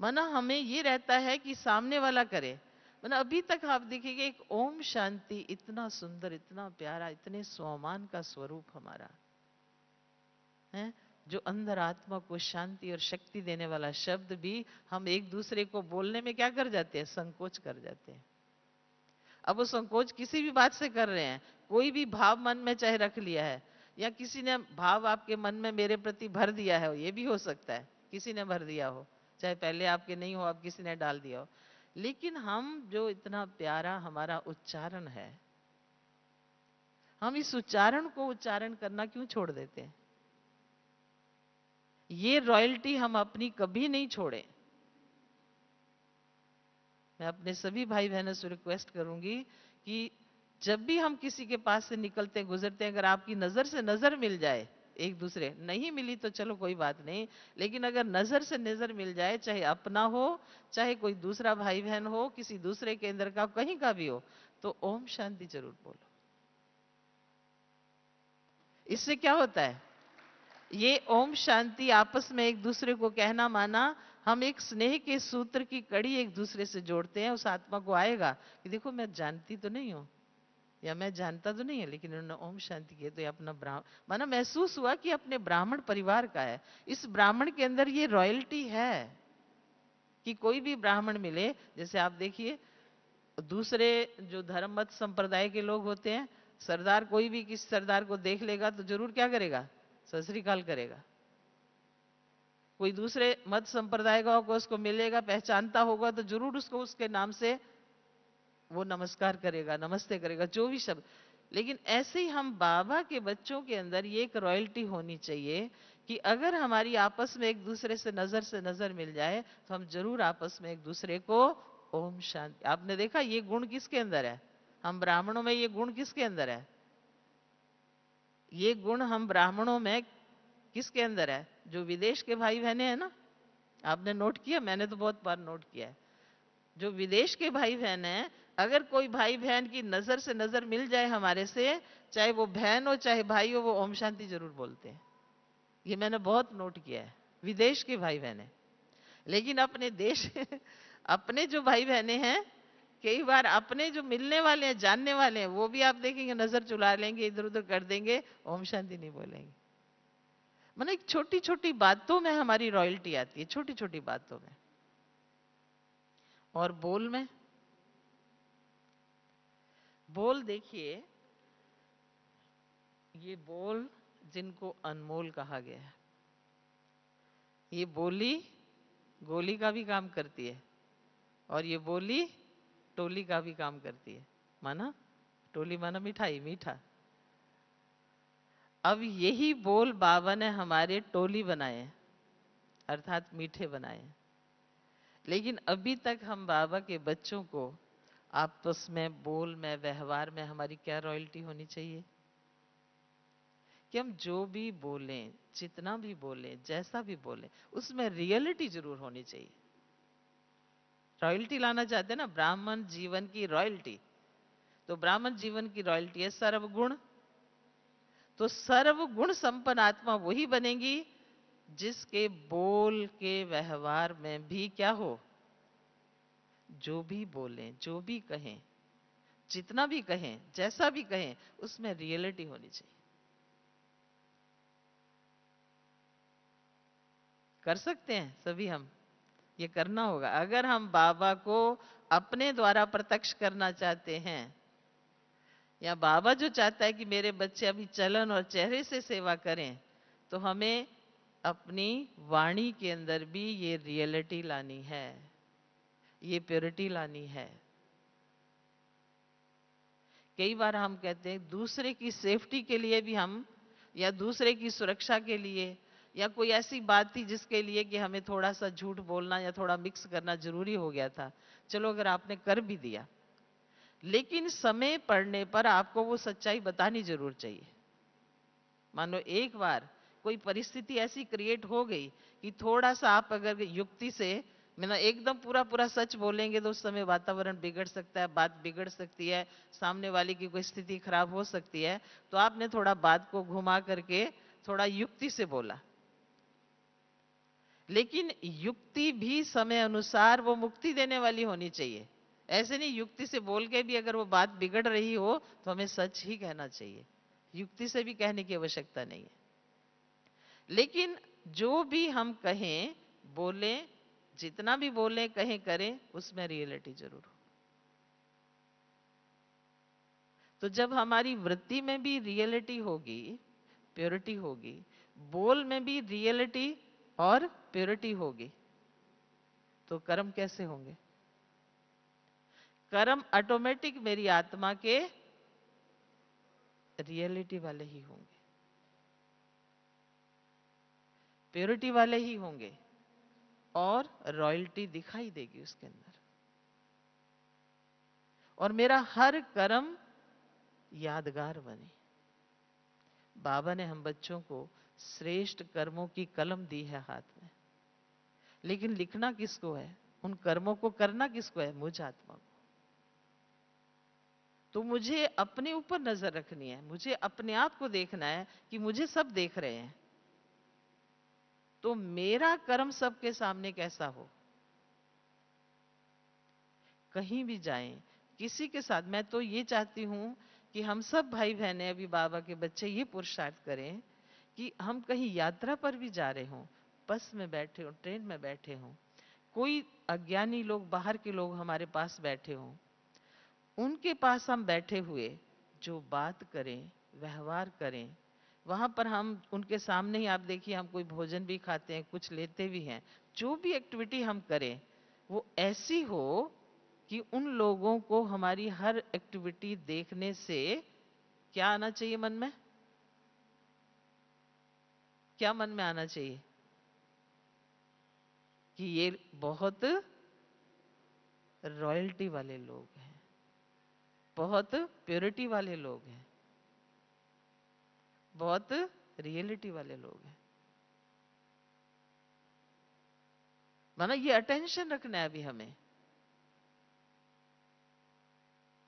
माना हमें ये रहता है कि सामने वाला करे। माना अभी तक आप देखिए एक ओम शांति इतना सुंदर, इतना प्यारा, इतने स्वामान का स्वरूप हमारा है, जो अंदर आत्मा को शांति और शक्ति देने वाला शब्द भी हम एक दूसरे को बोलने में क्या कर जाते हैं, संकोच कर जाते हैं। अब वो संकोच किसी भी बात से कर रहे हैं, कोई भी भाव मन में चाहे रख लिया है, या किसी ने भाव आपके मन में मेरे प्रति भर दिया है, ये भी हो सकता है किसी ने भर दिया हो, चाहे पहले आपके नहीं हो, आप किसी ने डाल दिया हो। लेकिन हम जो इतना प्यारा हमारा उच्चारण है, हम इस उच्चारण को उच्चारण करना क्यों छोड़ देते हैं? ये रॉयल्टी हम अपनी कभी नहीं छोड़े। मैं अपने सभी भाई बहनों से रिक्वेस्ट करूंगी कि जब भी हम किसी के पास से निकलते गुजरते, अगर आपकी नजर से नजर मिल जाए, एक दूसरे नहीं मिली तो चलो कोई बात नहीं, लेकिन अगर नजर से नजर मिल जाए, चाहे अपना हो चाहे कोई दूसरा भाई बहन हो, किसी दूसरे केंद्र का कहीं का भी हो, तो ओम शांति जरूर बोलो। इससे क्या होता है? ये ओम शांति आपस में एक दूसरे को कहना माना, हम एक स्नेह के सूत्र की कड़ी एक दूसरे से जोड़ते हैं। उस आत्मा को आएगा कि देखो मैं जानती तो नहीं हूं या मैं जानता तो नहीं है, लेकिन उन्होंने ओम शांति किए तो ये अपना ब्राह्मण माना, महसूस हुआ कि अपने ब्राह्मण परिवार का है। इस ब्राह्मण के अंदर ये रॉयल्टी है कि कोई भी ब्राह्मण मिले, जैसे आप देखिए दूसरे जो धर्म मत संप्रदाय के लोग होते हैं, सरदार कोई भी किस सरदार को देख लेगा तो जरूर क्या करेगा? सत श्री अकाल करेगा। कोई दूसरे मत संप्रदाय का होगा, उसको मिलेगा, पहचानता होगा तो जरूर उसको उसके नाम से वो नमस्कार करेगा, नमस्ते करेगा, जो भी शब्द। लेकिन ऐसे ही हम बाबा के बच्चों के अंदर ये एक रॉयल्टी होनी चाहिए कि अगर हमारी आपस में एक दूसरे से नजर मिल जाए तो हम जरूर आपस में एक दूसरे को ओम शांति। आपने देखा ये गुण किसके अंदर है? हम ब्राह्मणों में ये गुण किसके अंदर है? ये गुण हम ब्राह्मणों में किसके अंदर है? जो विदेश के भाई बहने हैं ना, आपने नोट किया, मैंने तो बहुत बार नोट किया है, जो विदेश के भाई बहन हैं, अगर कोई भाई बहन की नजर से नजर मिल जाए हमारे से, चाहे वो बहन हो चाहे भाई हो, वो ओम शांति जरूर बोलते हैं। ये मैंने बहुत नोट किया है, विदेश के भाई बहने। लेकिन अपने देश अपने जो भाई बहने हैं, कई बार अपने जो मिलने वाले हैं, जानने वाले हैं, वो भी आप देखेंगे नजर चुरा लेंगे, इधर उधर कर देंगे, ओम शांति नहीं बोलेंगे। मतलब एक छोटी छोटी बातों में हमारी रॉयल्टी आती है, छोटी छोटी बातों में। और बोल में, बोल देखिए, ये बोल जिनको अनमोल कहा गया है, ये बोली गोली का भी काम करती है और ये बोली टोली का भी काम करती है। माना टोली माना मिठाई, मीठा। अब यही बोल बाबा ने हमारे टोली बनाए, अर्थात मीठे बनाए। लेकिन अभी तक हम बाबा के बच्चों को आपस में, बोल में, व्यवहार में हमारी क्या रॉयल्टी होनी चाहिए? कि हम जो भी बोलें, जितना भी बोलें, जैसा भी बोलें, उसमें रियलिटी जरूर होनी चाहिए। रॉयल्टी लाना चाहते हैं ना, ब्राह्मण जीवन की रॉयल्टी। तो ब्राह्मण जीवन की रॉयल्टी है सर्वगुण। तो सर्वगुण संपन्न आत्मा वही बनेगी जिसके बोल के व्यवहार में भी क्या हो? जो भी बोलें, जो भी कहें, जितना भी कहें, जैसा भी कहें, उसमें रियलिटी होनी चाहिए। कर सकते हैं सभी हम, ये करना होगा। अगर हम बाबा को अपने द्वारा प्रत्यक्ष करना चाहते हैं, या बाबा जो चाहता है कि मेरे बच्चे अभी चलन और चेहरे से सेवा करें, तो हमें अपनी वाणी के अंदर भी ये रियलिटी लानी है, ये प्योरिटी लानी है। कई बार हम कहते हैं दूसरे की सेफ्टी के लिए भी हम, या दूसरे की सुरक्षा के लिए, या कोई ऐसी बात थी जिसके लिए कि हमें थोड़ा सा झूठ बोलना या थोड़ा मिक्स करना जरूरी हो गया था, चलो अगर आपने कर भी दिया, लेकिन समय पड़ने पर आपको वो सच्चाई बतानी जरूर चाहिए। मान लो एक बार कोई परिस्थिति ऐसी क्रिएट हो गई कि थोड़ा सा आप अगर युक्ति से, मतलब एकदम पूरा पूरा सच बोलेंगे तो उस समय वातावरण बिगड़ सकता है, बात बिगड़ सकती है, सामने वाले की कोई स्थिति खराब हो सकती है। तो आपने थोड़ा बात को घुमा करके थोड़ा युक्ति से बोला, लेकिन युक्ति भी समय अनुसार वो मुक्ति देने वाली होनी चाहिए। ऐसे नहीं युक्ति से बोल के भी अगर वो बात बिगड़ रही हो तो हमें सच ही कहना चाहिए, युक्ति से भी कहने की आवश्यकता नहीं है। लेकिन जो भी हम कहें, बोलें, जितना भी बोलें, कहें, करें, उसमें रियलिटी जरूर हो। तो जब हमारी वृत्ति में भी रियलिटी होगी, प्योरिटी होगी, बोल में भी रियलिटी और प्योरिटी होगी, तो कर्म कैसे होंगे? कर्म ऑटोमेटिक मेरी आत्मा के रियलिटी वाले ही होंगे, प्योरिटी वाले ही होंगे, और रॉयल्टी दिखाई देगी उसके अंदर। और मेरा हर कर्म यादगार बने। बाबा ने हम बच्चों को श्रेष्ठ कर्मों की कलम दी है हाथ में, लेकिन लिखना किसको है? उन कर्मों को करना किसको है? मुझ आत्मा को। तो मुझे अपने ऊपर नजर रखनी है, मुझे अपने आप को देखना है कि मुझे सब देख रहे हैं, तो मेरा कर्म सबके सामने कैसा हो। कहीं भी जाएं, किसी के साथ, मैं तो ये चाहती हूं कि हम सब भाई बहनें, अभी बाबा के बच्चे, ये पुरुषार्थ करें कि हम कहीं यात्रा पर भी जा रहे हों, बस में बैठे हों, ट्रेन में बैठे हों, कोई अज्ञानी लोग, बाहर के लोग हमारे पास बैठे हों, उनके पास हम बैठे हुए जो बात करें, व्यवहार करें, वहां पर हम उनके सामने ही, आप देखिए हम कोई भोजन भी खाते हैं, कुछ लेते भी हैं, जो भी एक्टिविटी हम करें वो ऐसी हो कि उन लोगों को हमारी हर एक्टिविटी देखने से क्या आना चाहिए मन में? क्या मन में आना चाहिए? कि ये बहुत रॉयल्टी वाले लोग हैं, बहुत प्योरिटी वाले लोग हैं, बहुत रियलिटी वाले लोग हैं। माना ये अटेंशन रखना है अभी हमें,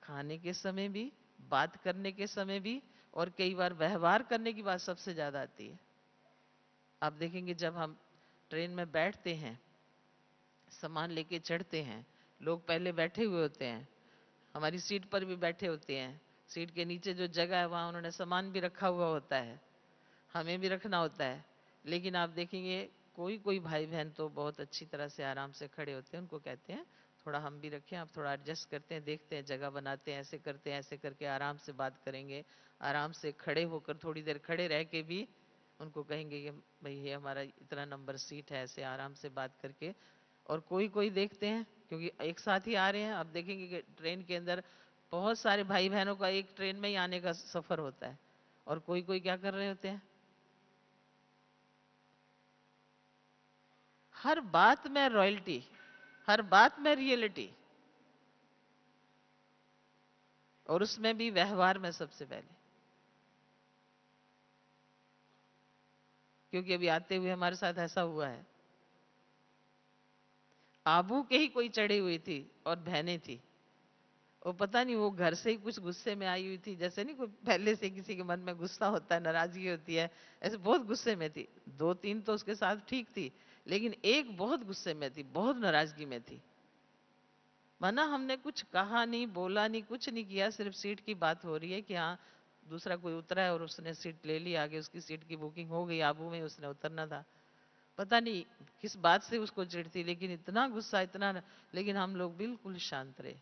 खाने के समय भी, बात करने के समय भी, और कई बार व्यवहार करने की बात सबसे ज्यादा आती है। आप देखेंगे जब हम ट्रेन में बैठते हैं, सामान लेके चढ़ते हैं, लोग पहले बैठे हुए होते हैं, हमारी सीट पर भी बैठे होते हैं, सीट के नीचे जो जगह है वहां उन्होंने सामान भी रखा हुआ होता है, हमें भी रखना होता है। लेकिन आप देखेंगे कोई कोई भाई बहन तो बहुत अच्छी तरह से आराम से खड़े होते हैं, उनको कहते हैं थोड़ा हम भी रखें, आप थोड़ा एडजस्ट करते हैं, देखते हैं, जगह बनाते हैं, ऐसे करते हैं, ऐसे करके आराम से बात करेंगे, आराम से खड़े होकर थोड़ी देर खड़े रह के भी उनको कहेंगे कि भाई ये हमारा इतना नंबर सीट है, ऐसे आराम से बात करके। और कोई कोई देखते हैं, क्योंकि एक साथ ही आ रहे हैं, आप देखेंगे कि ट्रेन के अंदर बहुत सारे भाई बहनों का एक ट्रेन में ही आने का सफर होता है, और कोई कोई क्या कर रहे होते हैं, हर बात में रॉयल्टी, हर बात में रियलिटी, और उसमें भी व्यवहार में सबसे पहले। क्योंकि अभी आते हुए हमारे साथ ऐसा हुआ है, आबू के ही कोई चढ़ी हुई थी और बहनें थी, वो पता नहीं वो घर से ही कुछ गुस्से में आई हुई थी, जैसे नहीं कोई पहले से किसी के मन में गुस्सा होता है, नाराजगी होती है, ऐसे बहुत गुस्से में थी। दो तीन तो उसके साथ ठीक थी, लेकिन एक बहुत गुस्से में थी, बहुत नाराजगी में थी। माना हमने कुछ कहा नहीं, बोला नहीं, कुछ नहीं किया, सिर्फ सीट की बात हो रही है कि हाँ दूसरा कोई उतरा है और उसने सीट ले ली, आगे उसकी सीट की बुकिंग हो गई, आबू में उसने उतरना था। पता नहीं किस बात से उसको चिढ़ थी, लेकिन इतना गुस्सा, इतना, लेकिन हम लोग बिल्कुल शांत रहे,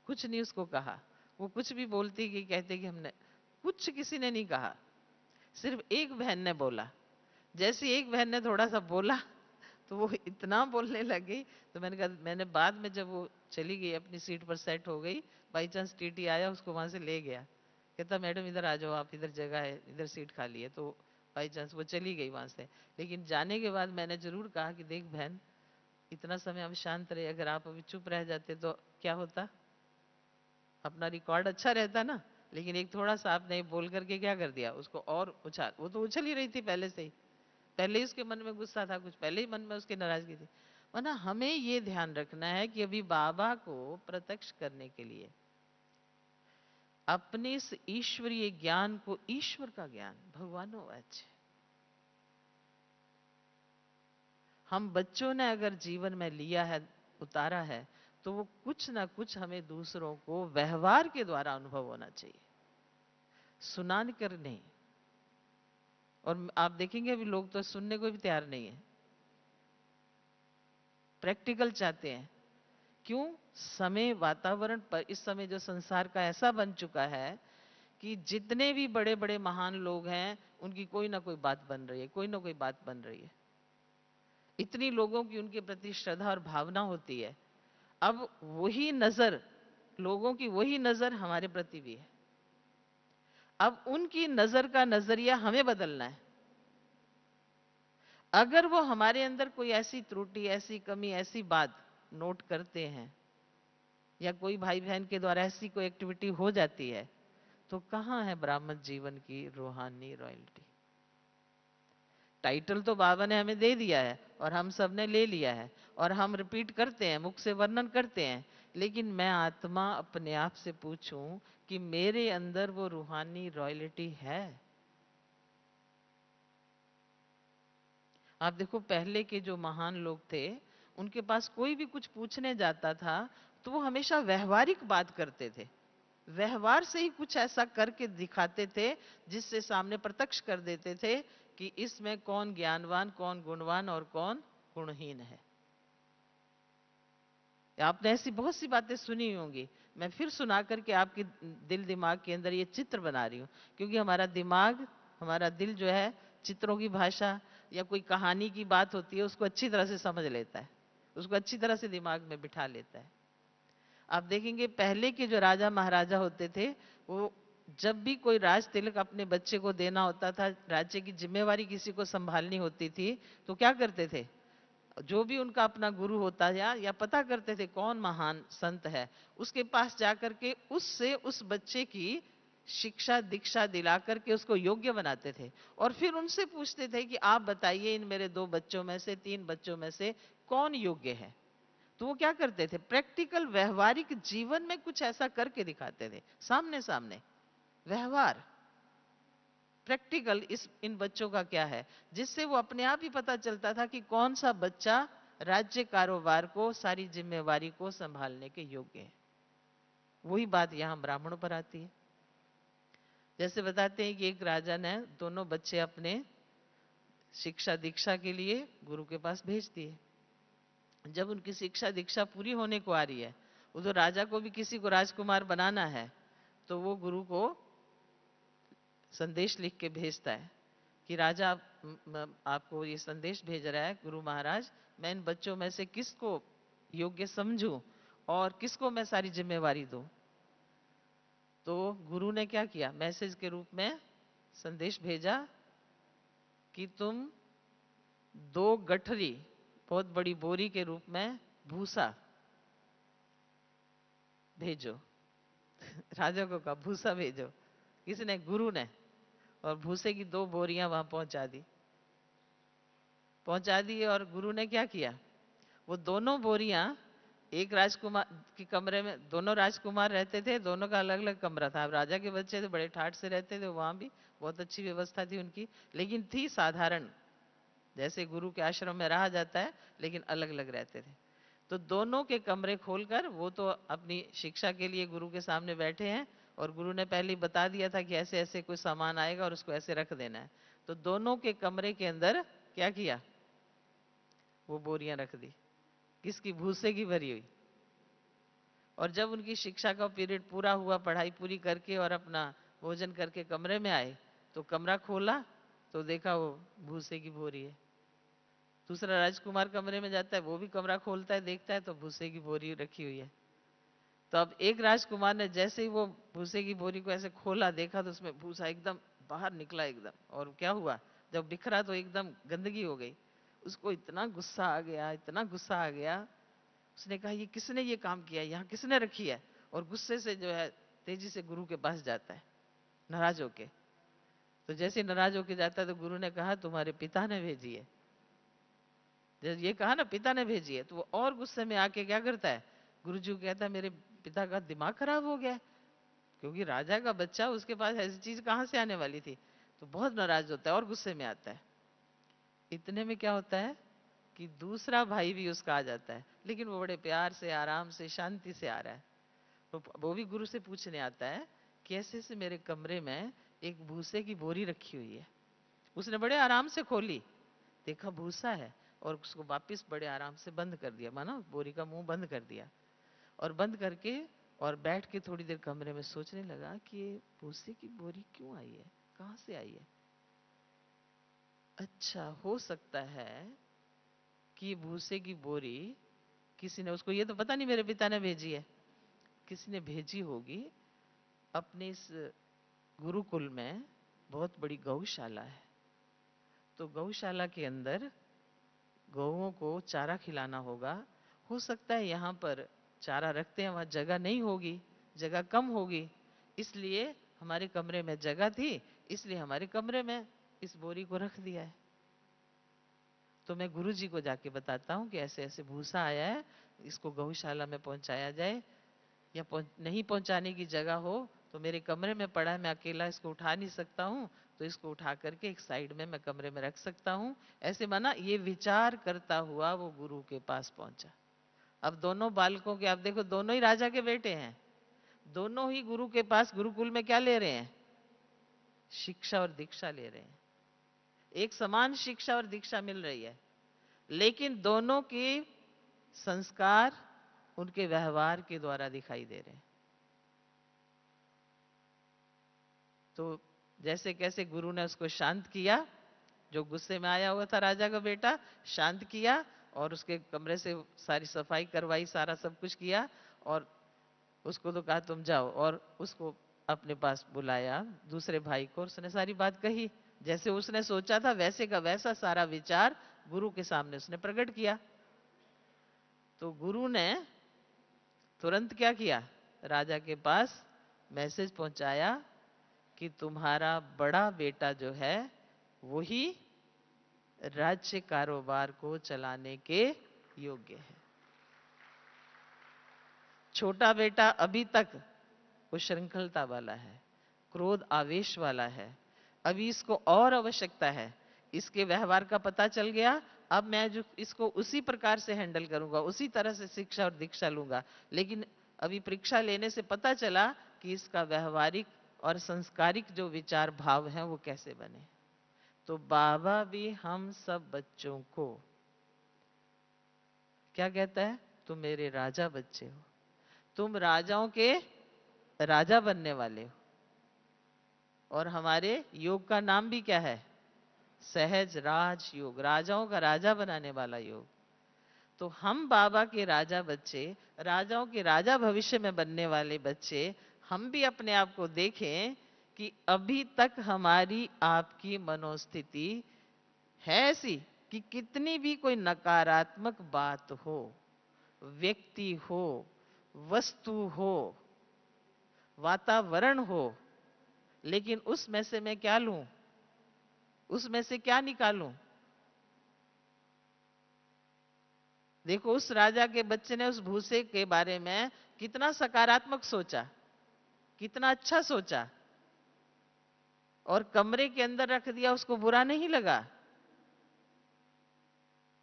कुछ नहीं उसको कहा। वो कुछ भी बोलती कि कहते कि हमने कुछ, किसी ने नहीं कहा, सिर्फ एक बहन ने बोला। जैसे एक बहन ने थोड़ा सा बोला तो वो इतना बोलने लगी, तो मैंने कहा, मैंने बाद में जब वो चली गई अपनी सीट पर सेट हो गई, बाई चांस टीटी आया उसको वहां से ले गया, कहता मैडम इधर आ जाओ आप, इधर जगह है, इधर सीट खाली है, तो बाई चांस वो चली गई वहां से। लेकिन जाने के बाद मैंने जरूर कहा कि देख बहन, इतना समय हम शांत रहे, अगर आप अभी चुप रह जाते तो क्या होता, अपना रिकॉर्ड अच्छा रहता ना। लेकिन एक थोड़ा सा आपने बोल करके क्या कर दिया उसको, और उछाल, वो तो उछल ही रही थी पहले से ही, पहले ही उसके मन में गुस्सा था, कुछ पहले ही मन में उसकी नाराजगी थी। वरना हमें ये ध्यान रखना है कि अभी बाबा को प्रत्यक्ष करने के लिए अपने इस ईश्वरीय ज्ञान को, ईश्वर का ज्ञान, भगवानो अच्छे, हम बच्चों ने अगर जीवन में लिया है, उतारा है, तो वो कुछ ना कुछ हमें दूसरों को व्यवहार के द्वारा अनुभव होना चाहिए, सुना कर नहीं। और आप देखेंगे अभी लोग तो सुनने को भी तैयार नहीं है, प्रैक्टिकल चाहते हैं। क्यों? समय, वातावरण पर इस समय जो संसार का ऐसा बन चुका है कि जितने भी बड़े बड़े महान लोग हैं उनकी कोई ना कोई बात बन रही है, कोई ना कोई बात बन रही है, इतनी लोगों की उनके प्रति श्रद्धा और भावना होती है। अब वही नजर, लोगों की वही नजर हमारे प्रति भी है। अब उनकी नजर का नजरिया हमें बदलना है। अगर वो हमारे अंदर कोई ऐसी त्रुटि, ऐसी कमी, ऐसी बात नोट करते हैं, या कोई भाई बहन के द्वारा ऐसी कोई एक्टिविटी हो जाती है, तो कहां है ब्राह्मण जीवन की रूहानी रॉयल्टी? टाइटल तो बाबा ने हमें दे दिया है और हम सब ने ले लिया है और हम रिपीट करते हैं, मुख से वर्णन करते हैं, लेकिन मैं आत्मा अपने आप से पूछूं कि मेरे अंदर वो रूहानी रॉयल्टी है? आप देखो, पहले के जो महान लोग थे, उनके पास कोई भी कुछ पूछने जाता था तो वो हमेशा व्यवहारिक बात करते थे। व्यवहार से ही कुछ ऐसा करके दिखाते थे जिससे सामने प्रत्यक्ष कर देते थे कि इसमें कौन ज्ञानवान, कौन गुणवान और कौन गुणहीन है। आपने ऐसी बहुत सी बातें सुनी होंगी, मैं फिर सुना करके आपके दिल दिमाग के अंदर ये चित्र बना रही हूं, क्योंकि हमारा दिमाग, हमारा दिल जो है, चित्रों की भाषा या कोई कहानी की बात होती है उसको अच्छी तरह से समझ लेता है, उसको अच्छी तरह से दिमाग में बिठा लेता है। आप देखेंगे पहले के जो राजा महाराजा होते थे, वो जब भी कोई राज तिलक अपने बच्चे को देना होता था, राज्य की जिम्मेवारी किसी को संभालनी होती थी, तो क्या करते थे? जो भी उनका अपना गुरु होता है, या पता करते थे कौन महान संत है, उसके पास जाकर के उससे उस बच्चे की शिक्षा दीक्षा दिला करके उसको योग्य बनाते थे। और फिर उनसे पूछते थे कि आप बताइए, इन मेरे 2 बच्चों में से, 3 बच्चों में से कौन योग्य है? तो वो क्या करते थे? प्रैक्टिकल, व्यवहारिक जीवन में कुछ ऐसा करके दिखाते थे, सामने सामने व्यवहार, प्रैक्टिकल। इस इन बच्चों का क्या है, जिससे वो अपने आप ही पता चलता था कि कौन सा बच्चा राज्य कारोबार को, सारी जिम्मेवारी को संभालने के योग्य है। वही बात यहां ब्राह्मणों पर आती है। जैसे बताते हैं कि एक राजा ने दोनों बच्चे अपने शिक्षा दीक्षा के लिए गुरु के पास भेज दिए। जब उनकी शिक्षा दीक्षा पूरी होने को आ रही है, वो तो राजा को भी किसी को राजकुमार बनाना है, तो वो गुरु को संदेश लिख के भेजता है कि राजा आपको ये संदेश भेज रहा है, गुरु महाराज, मैं इन बच्चों में से किसको योग्य समझूं और किसको मैं सारी जिम्मेवारी दूं। तो गुरु ने क्या किया? मैसेज के रूप में संदेश भेजा कि तुम 2 गठरी, बहुत बड़ी बोरी के रूप में भूसा भेजो। राजा को कहा भूसा भेजो। किसने? गुरु ने। और भूसे की 2 बोरियां वहां पहुंचा दी। और गुरु ने क्या किया? वो दोनों बोरियां, एक राजकुमार के कमरे में दोनों राजकुमार रहते थे, दोनों का अलग अलग कमरा था। अब राजा के बच्चे तो बड़े ठाठ से रहते थे, वहां भी बहुत अच्छी व्यवस्था थी उनकी, लेकिन थी साधारण, जैसे गुरु के आश्रम में रहा जाता है, लेकिन अलग अलग रहते थे। तो दोनों के कमरे खोलकर, वो तो अपनी शिक्षा के लिए गुरु के सामने बैठे हैं, और गुरु ने पहले ही बता दिया था कि ऐसे ऐसे कोई सामान आएगा और उसको ऐसे रख देना है। तो दोनों के कमरे के अंदर क्या किया? वो बोरियां रख दी। किसकी? भूसे की भरी हुई। और जब उनकी शिक्षा का पीरियड पूरा हुआ, पढ़ाई पूरी करके और अपना भोजन करके कमरे में आए, तो कमरा खोला तो देखा वो भूसे की बोरी है। दूसरा राजकुमार कमरे में जाता है, वो भी कमरा खोलता है, देखता है तो भूसे की बोरी रखी हुई है। तो अब एक राजकुमार ने जैसे ही वो भूसे की बोरी को ऐसे खोला, देखा तो उसमें भूसा एकदम बाहर निकला एकदम। और क्या हुआ? जब बिखरा तो एकदम गंदगी हो गई। उसको इतना गुस्सा आ गया, इतना गुस्सा आ गया, उसने कहा ये किसने ये काम किया, यहाँ किसने रखी है? और गुस्से से जो है तेजी से गुरु के पास जाता है, नाराज होके। तो जैसे नाराज होके जाता है, तो गुरु ने कहा तुम्हारे पिता ने भेजी है। जब ये कहा ना पिता ने भेजी है, तो वो और गुस्से में आके क्या करता है? गुरुजी को कहता है मेरे पिता का दिमाग खराब हो गया है, क्योंकि राजा का बच्चा, उसके पास ऐसी चीज कहां से आने वाली थी। तो बहुत नाराज होता है और गुस्से में आता है। इतने में क्या होता है कि दूसरा भाई भी उसका आ जाता है, लेकिन वो बड़े प्यार से, आराम से, शांति से आ रहा है। तो वो भी गुरु से पूछने आता है कि ऐसे से मेरे कमरे में एक भूसे की बोरी रखी हुई है। उसने बड़े आराम से खोली, देखा भूसा है, और उसको वापिस बड़े आराम से बंद कर दिया, माना बोरी का मुंह बंद कर दिया। और बंद करके और बैठ के थोड़ी देर कमरे में सोचने लगा कि ये भूसे की बोरी क्यों आई है, कहां से आई है? अच्छा, हो सकता है कि भूसे की बोरी किसी ने, उसको ये तो पता नहीं मेरे पिता ने भेजी है, किसी ने भेजी होगी। अपने इस गुरुकुल में बहुत बड़ी गौशाला है, तो गौशाला के अंदर गौओं को चारा खिलाना होगा। हो सकता है यहाँ पर चारा रखते हैं, वहाँ जगह नहीं होगी, जगह कम होगी, इसलिए हमारे कमरे में जगह थी, इसलिए हमारे कमरे में इस बोरी को रख दिया है। तो मैं गुरुजी को जाके बताता हूँ कि ऐसे ऐसे भूसा आया है, इसको गौशाला में पहुंचाया जाए, या नहीं पहुंचाने की जगह हो तो मेरे कमरे में पड़ा है, मैं अकेला इसको उठा नहीं सकता हूँ, तो इसको उठा करके एक साइड में मैं कमरे में रख सकता हूँ। ऐसे माना ये विचार करता हुआ वो गुरु के पास पहुंचा। अब दोनों बालकों के, आप देखो दोनों ही राजा के बेटे हैं, दोनों ही गुरु के पास गुरुकुल में क्या ले रहे हैं? शिक्षा और दीक्षा ले रहे हैं। एक समान शिक्षा और दीक्षा मिल रही है, लेकिन दोनों के संस्कार उनके व्यवहार के द्वारा दिखाई दे रहे हैं। तो जैसे कैसे गुरु ने उसको शांत किया, जो गुस्से में आया हुआ था राजा का बेटा, शांत किया और उसके कमरे से सारी सफाई करवाई, सारा सब कुछ किया, और उसको तो कहा तुम जाओ, और उसको अपने पास बुलाया दूसरे भाई को, उसने सारी बात कही। जैसे उसने सोचा था वैसे का वैसा सारा विचार गुरु के सामने उसने प्रकट किया। तो गुरु ने तुरंत क्या किया? राजा के पास मैसेज पहुंचाया कि तुम्हारा बड़ा बेटा जो है वही राज्य कारोबार को चलाने के योग्य है। छोटा बेटा अभी तक वो श्रृंखलता वाला है, क्रोध आवेश वाला है, अभी इसको और आवश्यकता है, इसके व्यवहार का पता चल गया, अब मैं जो इसको उसी प्रकार से हैंडल करूंगा, उसी तरह से शिक्षा और दीक्षा लूंगा। लेकिन अभी परीक्षा लेने से पता चला कि इसका व्यवहारिक और संस्कारिक जो विचार भाव हैं वो कैसे बने। तो बाबा भी हम सब बच्चों को क्या कहता है? तुम मेरे राजा बच्चे हो, तुम राजाओं के राजा बनने वाले हो। और हमारे योग का नाम भी क्या है? सहज राज योग, राजाओं का राजा बनाने वाला योग। तो हम बाबा के राजा बच्चे, राजाओं के राजा भविष्य में बनने वाले बच्चे, हम भी अपने आप को देखें कि अभी तक हमारी आपकी मनोस्थिति है ऐसी कि कितनी भी कोई नकारात्मक बात हो, व्यक्ति हो, वस्तु हो, वातावरण हो, लेकिन उसमें से मैं क्या लूं? उसमें से क्या निकालूं? देखो उस राजा के बच्चे ने उस भूसे के बारे में कितना सकारात्मक सोचा, कितना अच्छा सोचा, और कमरे के अंदर रख दिया, उसको बुरा नहीं लगा।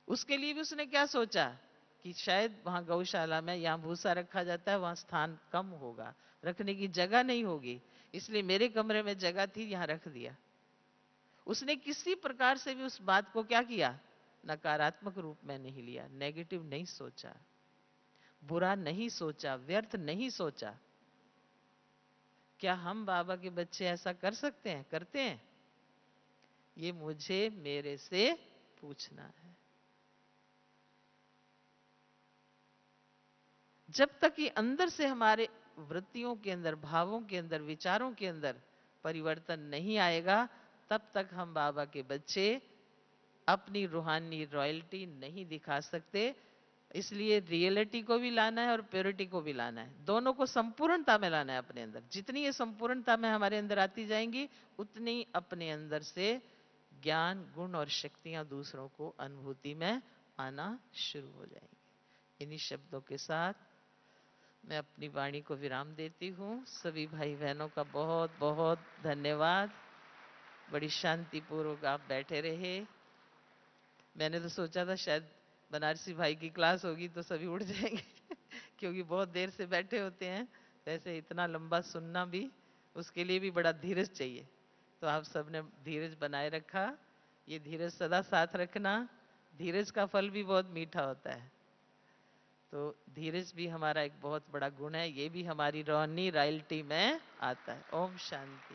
उसके लिए भी उसने क्या सोचा कि शायद वहां गौशाला में यहां भूसा रखा जाता है, वहां स्थान कम होगा, रखने की जगह नहीं होगी, इसलिए मेरे कमरे में जगह थी, यहां रख दिया। उसने किसी प्रकार से भी उस बात को क्या किया? नकारात्मक रूप में नहीं लिया, नेगेटिव नहीं सोचा, बुरा नहीं सोचा, व्यर्थ नहीं सोचा। क्या हम बाबा के बच्चे ऐसा कर सकते हैं? करते हैं? ये मुझे मेरे से पूछना है। जब तक ये अंदर से हमारे वृत्तियों के अंदर, भावों के अंदर, विचारों के अंदर परिवर्तन नहीं आएगा, तब तक हम बाबा के बच्चे अपनी रूहानी रॉयल्टी नहीं दिखा सकते। इसलिए रियलिटी को भी लाना है और प्योरिटी को भी लाना है, दोनों को संपूर्णता में लाना है अपने अंदर। जितनी ये संपूर्णता में हमारे अंदर आती जाएंगी, उतनी अपने अंदर से ज्ञान, गुण और शक्तियां दूसरों को अनुभूति में आना शुरू हो जाएंगी। इन्हीं शब्दों के साथ मैं अपनी वाणी को विराम देती हूँ। सभी भाई बहनों का बहुत बहुत धन्यवाद। बड़ी शांतिपूर्वक आप बैठे रहे। मैंने तो सोचा था शायद बनारसी भाई की क्लास होगी तो सभी उठ जाएंगे क्योंकि बहुत देर से बैठे होते हैं। वैसे इतना लंबा सुनना भी, उसके लिए भी बड़ा धीरज चाहिए, तो आप सबने धीरज बनाए रखा। ये धीरज सदा साथ रखना, धीरज का फल भी बहुत मीठा होता है। तो धीरज भी हमारा एक बहुत बड़ा गुण है, ये भी हमारी रोहनी रॉयल्टी में आता है। ओम शांति।